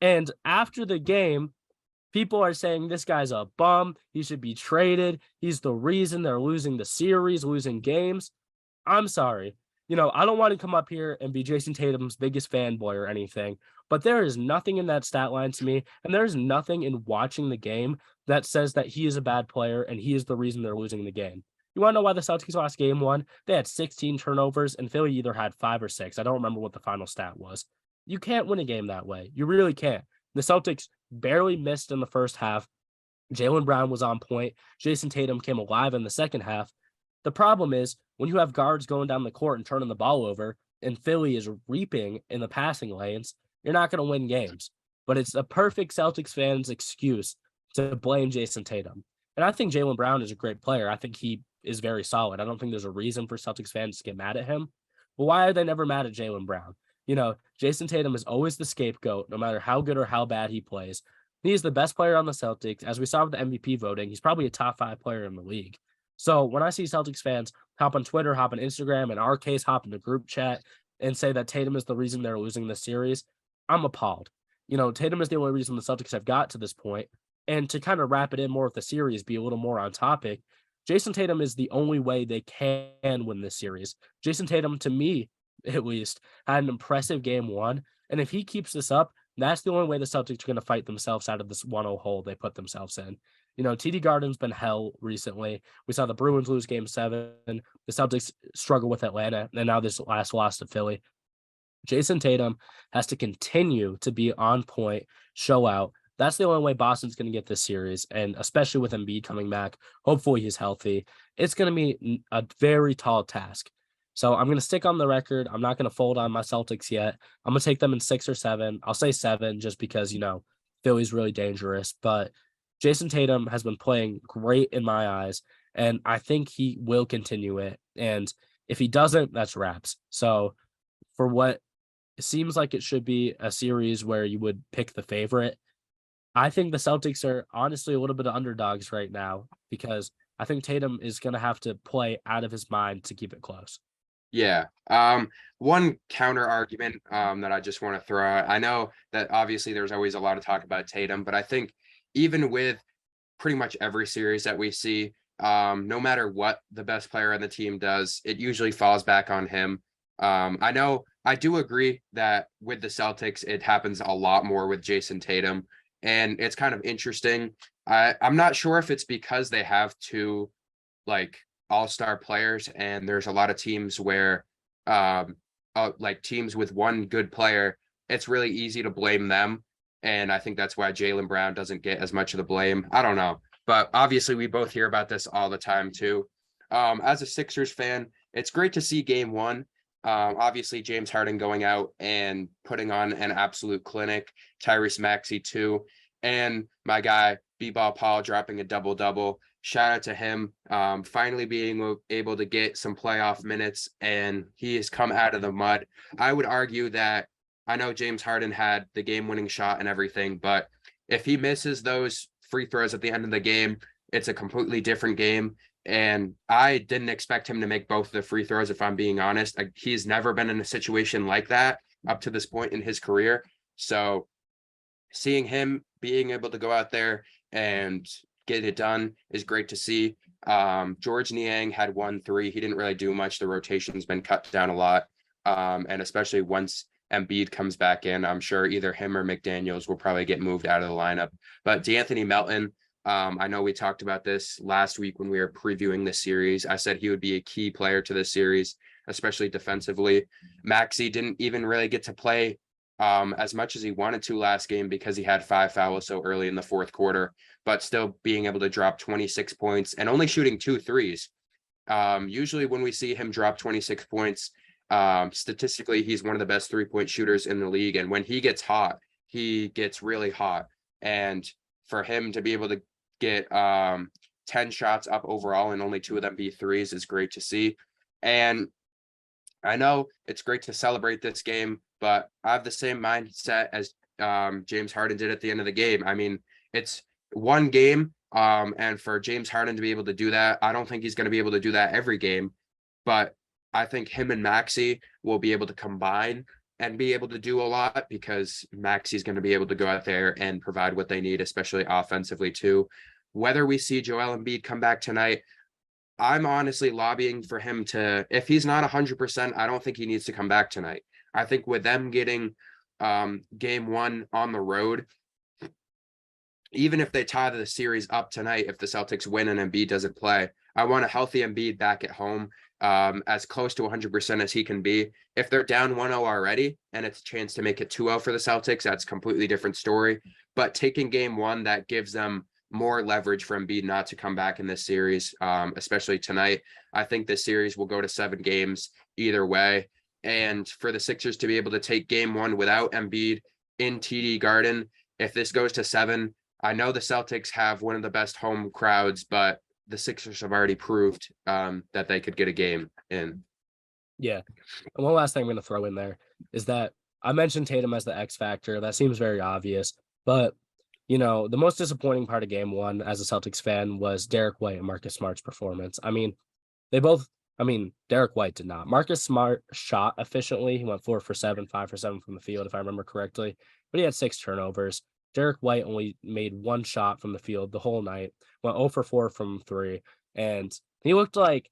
And after the game, people are saying this guy's a bum. He should be traded. He's the reason they're losing the series, losing games. I'm sorry. I don't want to come up here and be Jason Tatum's biggest fanboy or anything, but there is nothing in that stat line to me, and there's nothing in watching the game that says that he is a bad player and he is the reason they're losing the game. You want to know why the Celtics lost game one? They had 16 turnovers, and Philly either had 5 or 6. I don't remember what the final stat was. You can't win a game that way. You really can't. The Celtics barely missed in the first half. Jaylen Brown was on point. Jason Tatum came alive in the second half. The problem is when you have guards going down the court and turning the ball over, and Philly is reaping in the passing lanes, you're not going to win games. But it's a perfect Celtics fans' excuse to blame Jason Tatum. And I think Jaylen Brown is a great player. I think he is very solid. I don't think there's a reason for Celtics fans to get mad at him. But why are they never mad at Jaylen Brown? Jason Tatum is always the scapegoat, no matter how good or how bad he plays. He's the best player on the Celtics. As we saw with the MVP voting, he's probably a top 5 player in the league. So when I see Celtics fans hop on Twitter, hop on Instagram, in our case, hop in the group chat and say that Tatum is the reason they're losing the series, I'm appalled. Tatum is the only reason the Celtics have got to this point. And to kind of wrap it in more with the series, be a little more on topic, Jason Tatum is the only way they can win this series. Jason Tatum, to me, at least, had an impressive game one. And if he keeps this up, that's the only way the Celtics are going to fight themselves out of this 1-0 hole they put themselves in. TD Garden's been hell recently. We saw the Bruins lose game 7. The Celtics struggle with Atlanta, and now this last loss to Philly. Jason Tatum has to continue to be on point, show out. That's the only way Boston's going to get this series, and especially with Embiid coming back, hopefully he's healthy. It's going to be a very tall task. So I'm going to stick on the record. I'm not going to fold on my Celtics yet. I'm going to take them in 6 or 7. I'll say 7 just because, Philly's really dangerous. But Jason Tatum has been playing great in my eyes, and I think he will continue it. And if he doesn't, that's wraps. So for what seems like it should be a series where you would pick the favorite, I think the Celtics are honestly a little bit of underdogs right now because I think Tatum is going to have to play out of his mind to keep it close. Yeah. One counter argument that I just want to throw out. I know that obviously there's always a lot of talk about Tatum, but I think even with pretty much every series that we see, no matter what the best player on the team does, it usually falls back on him. I know I do agree that with the Celtics, it happens a lot more with Jason Tatum, and it's kind of interesting. I'm not sure if it's because they have 2 like all-star players, and there's a lot of teams where like teams with one good player, it's really easy to blame them. And I think that's why Jaylen Brown doesn't get as much of the blame. I don't know. But obviously we both hear about this all the time too. As a Sixers fan, it's great to see game 1. Obviously James Harden going out and putting on an absolute clinic, Tyrese Maxey too, and my guy B-Ball Paul dropping a double-double. Shout out to him, finally being able to get some playoff minutes, and he has come out of the mud. I would argue that I know James Harden had the game-winning shot and everything, but if he misses those free throws at the end of the game, it's a completely different game. And I didn't expect him to make both of the free throws, if I'm being honest. He's never been in a situation like that up to this point in his career. So seeing him being able to go out there and get it done is great to see. George Niang had 1 3. He didn't really do much. The rotation's been cut down a lot. And especially once Embiid comes back in, I'm sure either him or McDaniels will probably get moved out of the lineup. But DeAnthony Melton, I know we talked about this last week when we were previewing this series. I said he would be a key player to this series. especially defensively. Maxey didn't even really get to play as much as he wanted to last game because he had 5 fouls so early in the fourth quarter, but still being able to drop 26 points and only shooting 2 threes. Usually when we see him drop 26 points, statistically, he's one of the best 3-point shooters in the league. And when he gets hot, he gets really hot. And for him to be able to get 10 shots up overall and only 2 of them be threes is great to see. And I know it's great to celebrate this game, but I have the same mindset as James Harden did at the end of the game. I mean, it's one game, and for James Harden to be able to do that, I don't think he's going to be able to do that every game, but I think him and Maxey will be able to combine and be able to do a lot because Maxey's going to be able to go out there and provide what they need, especially offensively too. Whether we see Joel Embiid come back tonight, I'm honestly lobbying for him to, if he's not 100%, I don't think he needs to come back tonight. I think with them getting game one on the road, even if they tie the series up tonight, if the Celtics win and Embiid doesn't play, I want a healthy Embiid back at home, as close to 100% as he can be. If they're down 1-0 already and it's a chance to make it 2-0 for the Celtics, that's a completely different story. But taking game one, that gives them more leverage for Embiid not to come back in this series, especially tonight. I think this series will go to 7 games either way. And for the Sixers to be able to take game one without Embiid in TD Garden, if this goes to 7, I know the Celtics have one of the best home crowds, but the Sixers have already proved that they could get a game in. Yeah. And one last thing I'm going to throw in there is that I mentioned Tatum as the X factor. That seems very obvious, but the most disappointing part of game one as a Celtics fan was Derek White and Marcus Smart's performance. I mean, Derek White did not. Marcus Smart shot efficiently. He went 4 for 7, 5 for 7 from the field, if I remember correctly, but he had 6 turnovers. Derek White only made 1 shot from the field the whole night, went 0 for 4 from 3, and he looked like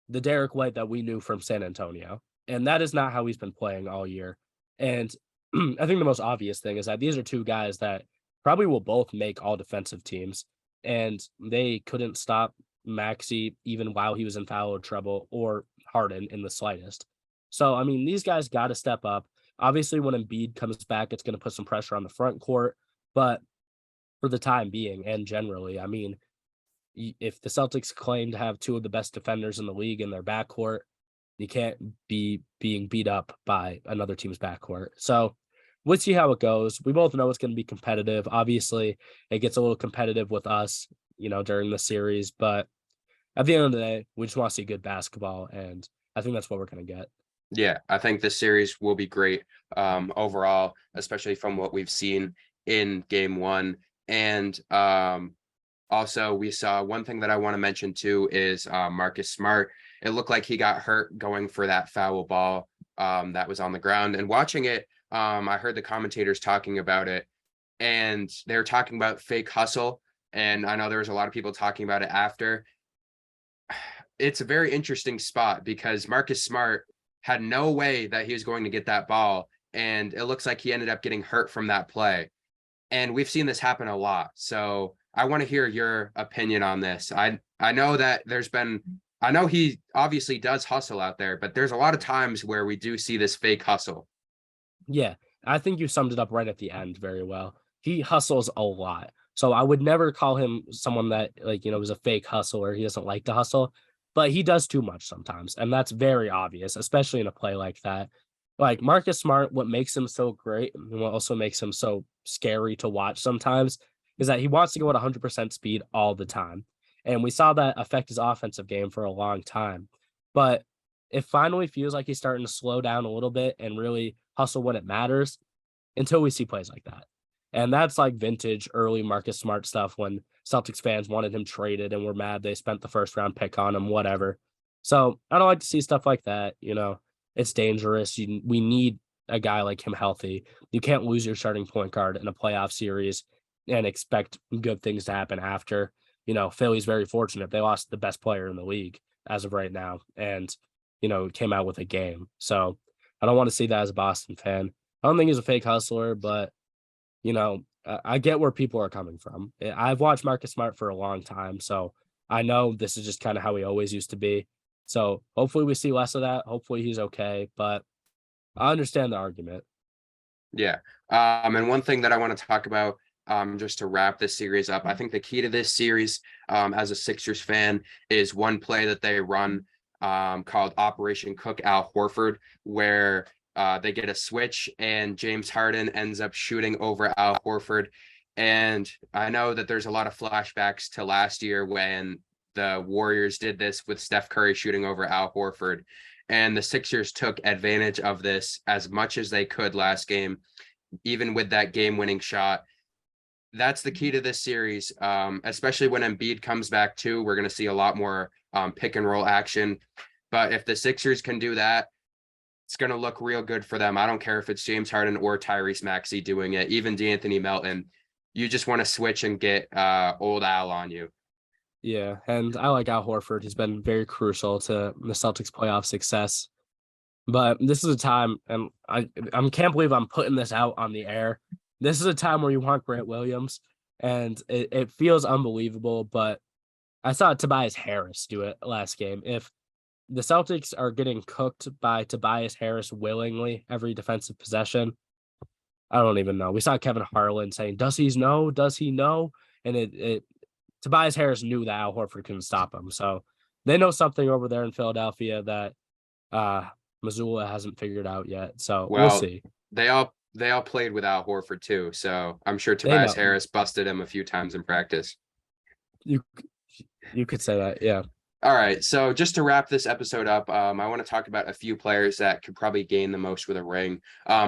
the Derek White that we knew from San Antonio. And that is not how he's been playing all year. And I think the most obvious thing is that these are 2 guys that probably will both make all defensive teams, and they couldn't stop Maxey even while he was in foul trouble or Harden in the slightest. So, I mean, these guys got to step up. Obviously, when Embiid comes back, it's going to put some pressure on the front court. But for the time being and generally, I mean, if the Celtics claim to have 2 of the best defenders in the league in their backcourt, you can't be being beat up by another team's backcourt. So we'll see how it goes. We both know it's going to be competitive. Obviously, it gets a little competitive with us, during the series. But at the end of the day, we just want to see good basketball. And I think that's what we're going to get. Yeah, I think this series will be great overall, especially from what we've seen in game one. And also we saw one thing that I want to mention too is Marcus Smart. It looked like he got hurt going for that foul ball that was on the ground. And watching it, I heard the commentators talking about it, and they were talking about fake hustle. And I know there was a lot of people talking about it after. It's a very interesting spot because Marcus Smart had no way that he was going to get that ball. And it looks like he ended up getting hurt from that play. And we've seen this happen a lot. So I want to hear your opinion on this. I know that I know he obviously does hustle out there, but there's a lot of times where we do see this fake hustle. Yeah, I think you summed it up right at the end very well. He hustles a lot. So I would never call him someone that is a fake hustler. He doesn't like to hustle, but he does too much sometimes. And that's very obvious, especially in a play like that. Like Marcus Smart, what makes him so great and what also makes him so scary to watch sometimes is that he wants to go at 100% speed all the time. And we saw that affect his offensive game for a long time. But it finally feels like he's starting to slow down a little bit and really hustle when it matters until we see plays like that. And that's like vintage early Marcus Smart stuff when Celtics fans wanted him traded and were mad they spent the first round pick on him, whatever. So I don't like to see stuff like that. It's dangerous. We need a guy like him healthy. You can't lose your starting point guard in a playoff series and expect good things to happen after. Philly's very fortunate. They lost the best player in the league as of right now and, came out with a game. So I don't want to see that as a Boston fan. I don't think he's a fake hustler, but, I get where people are coming from. I've watched Marcus Smart for a long time, so I know this is just kind of how he always used to be. So hopefully we see less of that. Hopefully he's okay, but I understand the argument. Yeah. And one thing that I want to talk about, just to wrap this series up, I think the key to this series, as a Sixers fan, is one play that they run, called Operation Cook Al Horford, where they get a switch and James Harden ends up shooting over Al Horford. And I know that there's a lot of flashbacks to last year when the Warriors did this with Steph Curry shooting over Al Horford. And the Sixers took advantage of this as much as they could last game, even with that game-winning shot. That's the key to this series, especially when Embiid comes back too. We're going to see a lot more pick and roll action. But if the Sixers can do that, it's going to look real good for them. I don't care if it's James Harden or Tyrese Maxey doing it, even D'Anthony Melton. You just want to switch and get old Al on you. Yeah, and I like Al Horford. He's been very crucial to the Celtics playoff success. But this is a time, and I can't believe I'm putting this out on the air. This is a time where you want Grant Williams, and it feels unbelievable. But I saw Tobias Harris do it last game. If the Celtics are getting cooked by Tobias Harris willingly every defensive possession, I don't even know. We saw Kevin Harlan saying, "Does he know? Does he know?" And it Tobias Harris knew that Al Horford couldn't stop him. So they know something over there in Philadelphia that Missoula hasn't figured out yet. So we'll Well, see. they all played with Al Horford too, so I'm sure They Tobias know. Harris busted him a few times in practice. You you could say that. Yeah. All right, so just to wrap this episode up, I want to talk about a few players that could probably gain the most with a ring.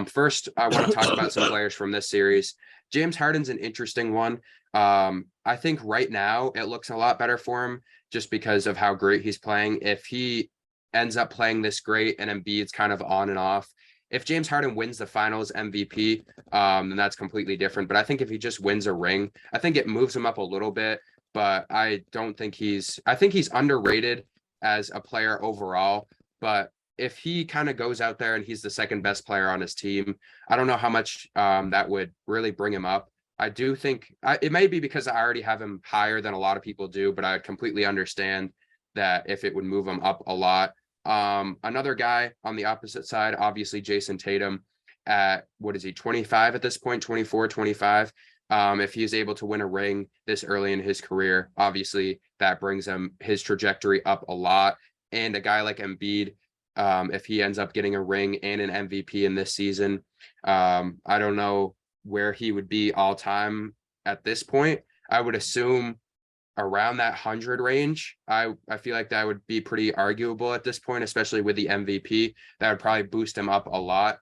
First, I want to talk about some players from this series. James Harden's an interesting one. I think right now it looks a lot better for him just because of how great he's playing. If he ends up playing this great and Embiid's kind of on and off, if James Harden wins the Finals MVP, then that's completely different. But I think if he just wins a ring, I think it moves him up a little bit, but I don't think I think he's underrated as a player overall. But if he kind of goes out there and he's the second best player on his team, I don't know how much that would really bring him up. I do think it may be because I already have him higher than a lot of people do, but I completely understand that if it would move him up a lot. Another guy on the opposite side, obviously Jason Tatum at, what is he, 25 at this point, 24, 25. If he's able to win a ring this early in his career, obviously that brings his trajectory up a lot. And a guy like Embiid, if he ends up getting a ring and an MVP in this season, I don't know where he would be all time at this point. I would assume around that 100 range. I feel like that would be pretty arguable at this point, especially with the MVP. That would probably boost him up a lot.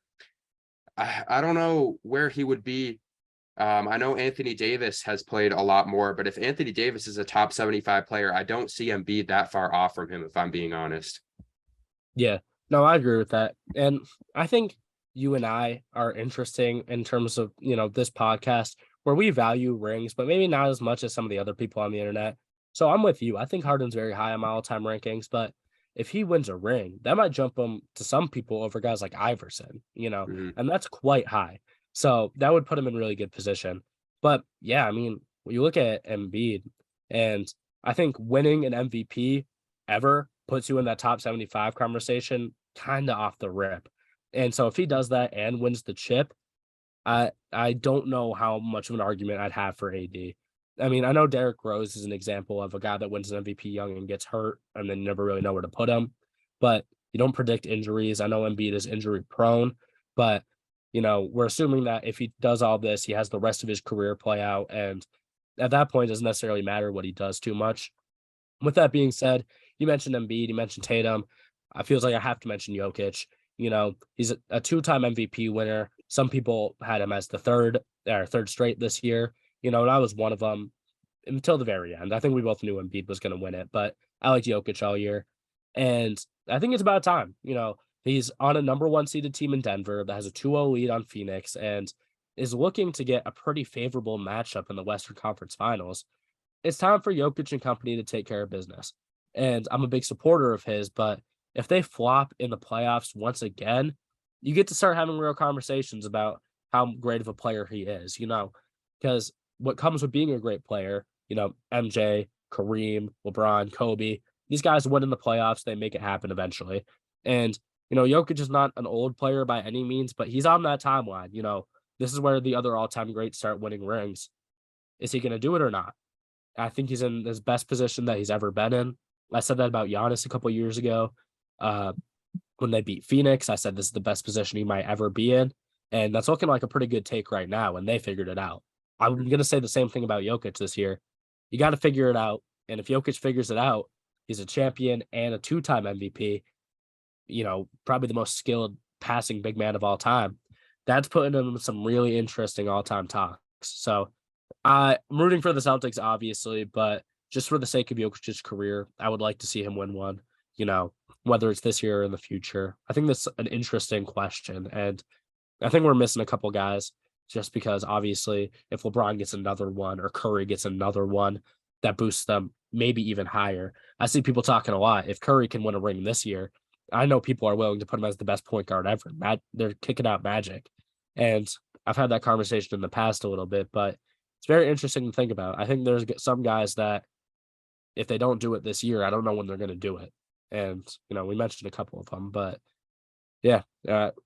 I don't know where he would be. I know Anthony Davis has played a lot more, but if Anthony Davis is a top 75 player, I don't see Embiid that far off from him, if I'm being honest. Yeah. No, I agree with that. And I think you and I are interesting in terms of, this podcast where we value rings, but maybe not as much as some of the other people on the internet. So I'm with you. I think Harden's very high on my all-time rankings, but if he wins a ring, that might jump him to some people over guys like Iverson, Mhm. and that's quite high. So that would put him in really good position. But yeah, I mean, when you look at Embiid, and I think winning an MVP ever puts you in that top 75 conversation kind of off the rip. And so if he does that and wins the chip, I don't know how much of an argument I'd have for AD. I mean, I know Derrick Rose is an example of a guy that wins an MVP young and gets hurt and then you never really know where to put him. But you don't predict injuries. I know Embiid is injury prone, but we're assuming that if he does all this, he has the rest of his career play out. And at that point, it doesn't necessarily matter what he does too much. With that being said, you mentioned Embiid, you mentioned Tatum. I feels like I have to mention Jokic. He's a two-time MVP winner. Some people had him as the third straight this year. And I was one of them until the very end. I think we both knew Embiid was going to win it, but I liked Jokic all year. And I think it's about time. He's on a number one seeded team in Denver that has a 2-0 lead on Phoenix and is looking to get a pretty favorable matchup in the Western Conference Finals. It's time for Jokic and company to take care of business. And I'm a big supporter of his, but if they flop in the playoffs once again, you get to start having real conversations about how great of a player he is, because what comes with being a great player, MJ, Kareem, LeBron, Kobe, These guys win in the playoffs, they make it happen eventually. And Jokic is not an old player by any means, but he's on that timeline. This is where the other all-time greats start winning rings. Is he going to do it or not? I think he's in his best position that he's ever been in. I said that about Giannis a couple years ago. Uh, when they beat Phoenix, I said this is the best position he might ever be in. And that's looking like a pretty good take right now, and they figured it out. I'm going to say the same thing about Jokic this year. You got to figure it out. And if Jokic figures it out, he's a champion and a two-time MVP, probably the most skilled passing big man of all time. That's putting him in some really interesting all-time talks. So I'm rooting for the Celtics, obviously, but just for the sake of Jokic's career, I would like to see him win one, whether it's this year or in the future. I think that's an interesting question. And I think we're missing a couple guys just because obviously if LeBron gets another one or Curry gets another one, that boosts them maybe even higher. I see people talking a lot. If Curry can win a ring this year, I know people are willing to put him as the best point guard ever. They're kicking out Magic. And I've had that conversation in the past a little bit, but it's very interesting to think about. I think there's some guys that if they don't do it this year, I don't know when they're going to do it. And, we mentioned a couple of them, but yeah,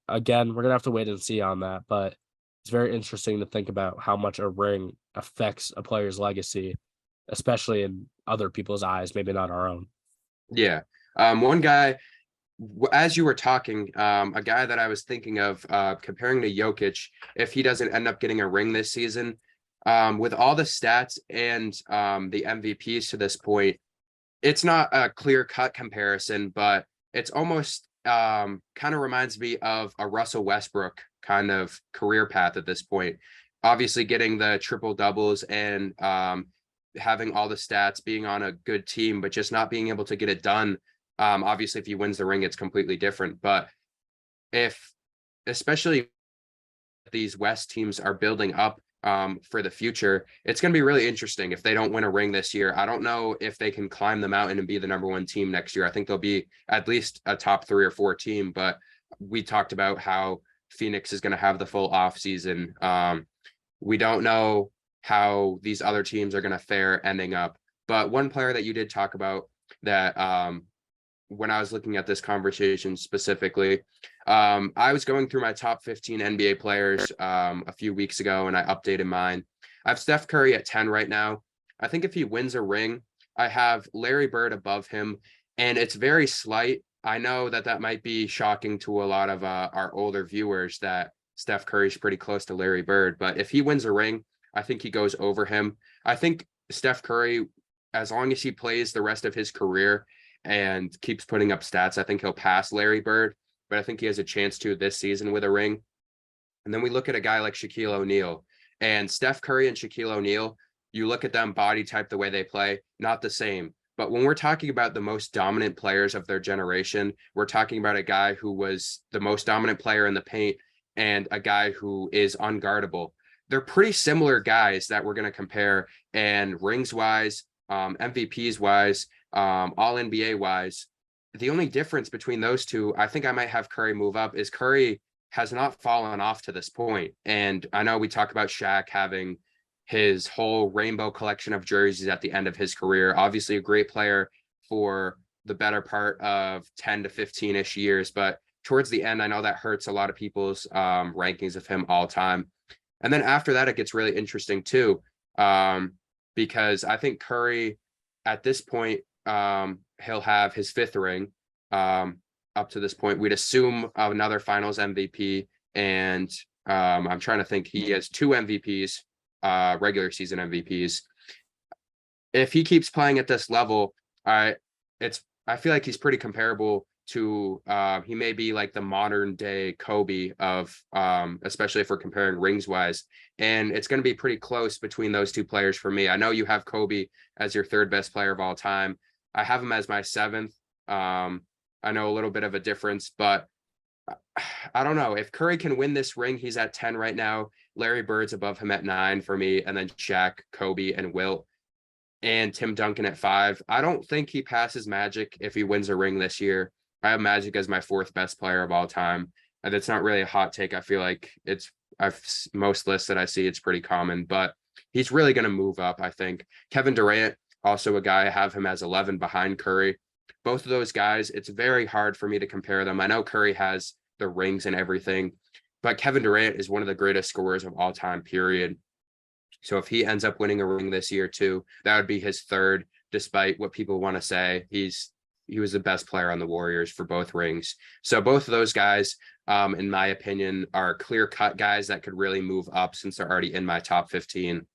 again, we're going to have to wait and see on that. But it's very interesting to think about how much a ring affects a player's legacy, especially in other people's eyes, maybe not our own. Yeah. One guy, as you were talking, a guy that I was thinking of comparing to Jokic, if he doesn't end up getting a ring this season, with all the stats and the MVPs to this point, it's not a clear-cut comparison, but it's almost kind of reminds me of a Russell Westbrook kind of career path at this point. Obviously, getting the triple doubles and having all the stats, being on a good team, but just not being able to get it done. Obviously, if he wins the ring, it's completely different. But especially these West teams are building up for the future, it's going to be really interesting if they don't win a ring this year. I don't know if they can climb the mountain and be the number one team next year. I think they'll be at least a top 3 or 4 team, but we talked about how Phoenix is going to have the full off season. We don't know how these other teams are going to fare ending up. But one player that you did talk about that when I was looking at this conversation specifically, I was going through my top 15 NBA players a few weeks ago, and I updated mine. I have Steph Curry at 10 right now. I think if he wins a ring, I have Larry Bird above him, and it's very slight. I know that might be shocking to a lot of our older viewers that Steph Curry's pretty close to Larry Bird, but if he wins a ring, I think he goes over him. I think Steph Curry, as long as he plays the rest of his career and keeps putting up stats, I think he'll pass Larry Bird, but I think he has a chance to this season with a ring. And then we look at a guy like Shaquille O'Neal, and Steph Curry and Shaquille O'Neal, you look at them body type, the way they play, not the same. But when we're talking about the most dominant players of their generation, we're talking about a guy who was the most dominant player in the paint and a guy who is unguardable. They're pretty similar guys that we're going to compare, and rings wise, MVPs wise, all NBA wise. The only difference between those two, I think I might have Curry move up, is Curry has not fallen off to this point. And I know we talk about Shaq having his whole rainbow collection of jerseys at the end of his career. Obviously a great player for the better part of 10 to 15-ish years, but towards the end, I know that hurts a lot of people's rankings of him all time. And then after that, it gets really interesting too, because I think Curry at this point, he'll have his 5th ring. Up to this point, we'd assume another finals MVP. And I'm trying to think, he has 2 MVPs, regular season MVPs. If he keeps playing at this level, I feel like he's pretty comparable to he may be like the modern day Kobe of especially if we're comparing rings wise, and it's going to be pretty close between those 2 players for me. I know you have Kobe as your 3rd best player of all time. I have him as my 7th. I know a little bit of a difference, but I don't know if Curry can win this ring. He's at 10 right now. Larry Bird's above him at 9 for me, and then Shaq, Kobe, and Wilt, and Tim Duncan at 5. I don't think he passes Magic if he wins a ring this year. I have Magic as my 4th best player of all time. And it's not really a hot take. I feel like most lists that I see, it's pretty common, but he's really going to move up, I think. Kevin Durant, also a guy, I have him as 11 behind Curry. both of those guys, it's very hard for me to compare them. I know Curry has the rings and everything, but Kevin Durant is one of the greatest scorers of all time, period. So if he ends up winning a ring this year too, that would be his third, despite what people want to say. He was the best player on the Warriors for both rings. So both of those guys, in my opinion, are clear cut guys that could really move up since they're already in my top 15.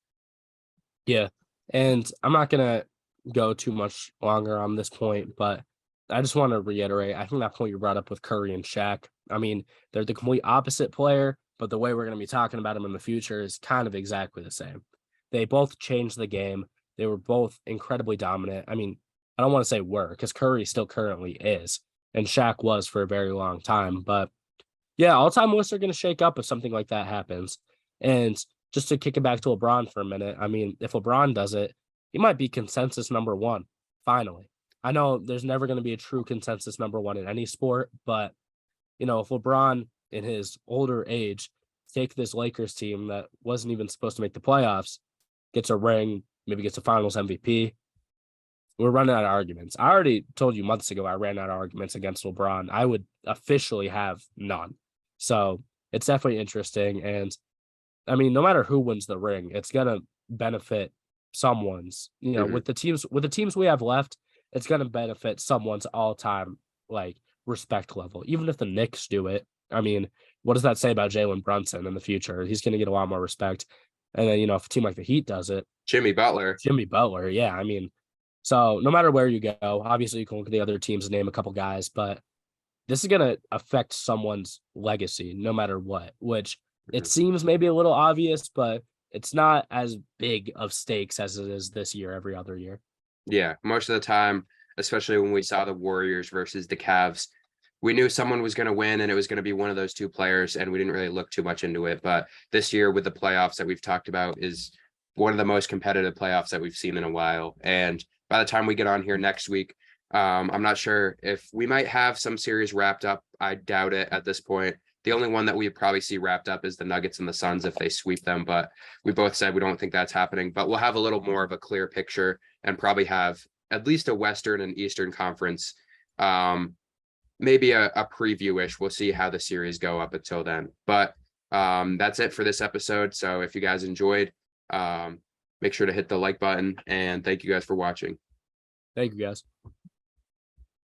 Yeah. And I'm not going to go too much longer on this point, but I just want to reiterate. I think that point you brought up with Curry and Shaq, I mean, they're the complete opposite player, but the way we're going to be talking about them in the future is kind of exactly the same. They both changed the game. They were both incredibly dominant. I mean, I don't want to say were because Curry still currently is, and Shaq was for a very long time. But yeah, all-time lists are going to shake up if something like that happens. And just to kick it back to LeBron for a minute, I mean, if LeBron does it, he might be consensus number one, finally. I know there's never going to be a true consensus number one in any sport, but, if LeBron in his older age take this Lakers team that wasn't even supposed to make the playoffs, gets a ring, maybe gets a finals MVP, we're running out of arguments. I already told you months ago I ran out of arguments against LeBron. I would officially have none. So it's definitely interesting. And I mean, no matter who wins the ring, it's gonna benefit someone's, Mhm. with the teams we have left, it's gonna benefit someone's all-time like respect level. Even if the Knicks do it, I mean, what does that say about Jalen Brunson in the future? He's gonna get a lot more respect. And then, if a team like the Heat does it, Jimmy Butler. Jimmy Butler, yeah, I mean, so no matter where you go, obviously you can look at the other teams and name a couple guys, but this is gonna affect someone's legacy no matter what, which it Mhm. seems maybe a little obvious, but it's not as big of stakes as it is this year every other year. Yeah, most of the time, especially when we saw the Warriors versus the Cavs, we knew someone was going to win and it was going to be one of those two players, and we didn't really look too much into it. But this year, with the playoffs that we've talked about, is one of the most competitive playoffs that we've seen in a while. And by the time we get on here next week, I'm not sure if we might have some series wrapped up. I doubt it at this point. The only one that we probably see wrapped up is the Nuggets and the Suns if they sweep them. But we both said we don't think that's happening. But we'll have a little more of a clear picture and probably have at least a Western and Eastern Conference, maybe a preview-ish. We'll see how the series go up until then. But that's it for this episode. So if you guys enjoyed, make sure to hit the like button, and thank you guys for watching. Thank you guys.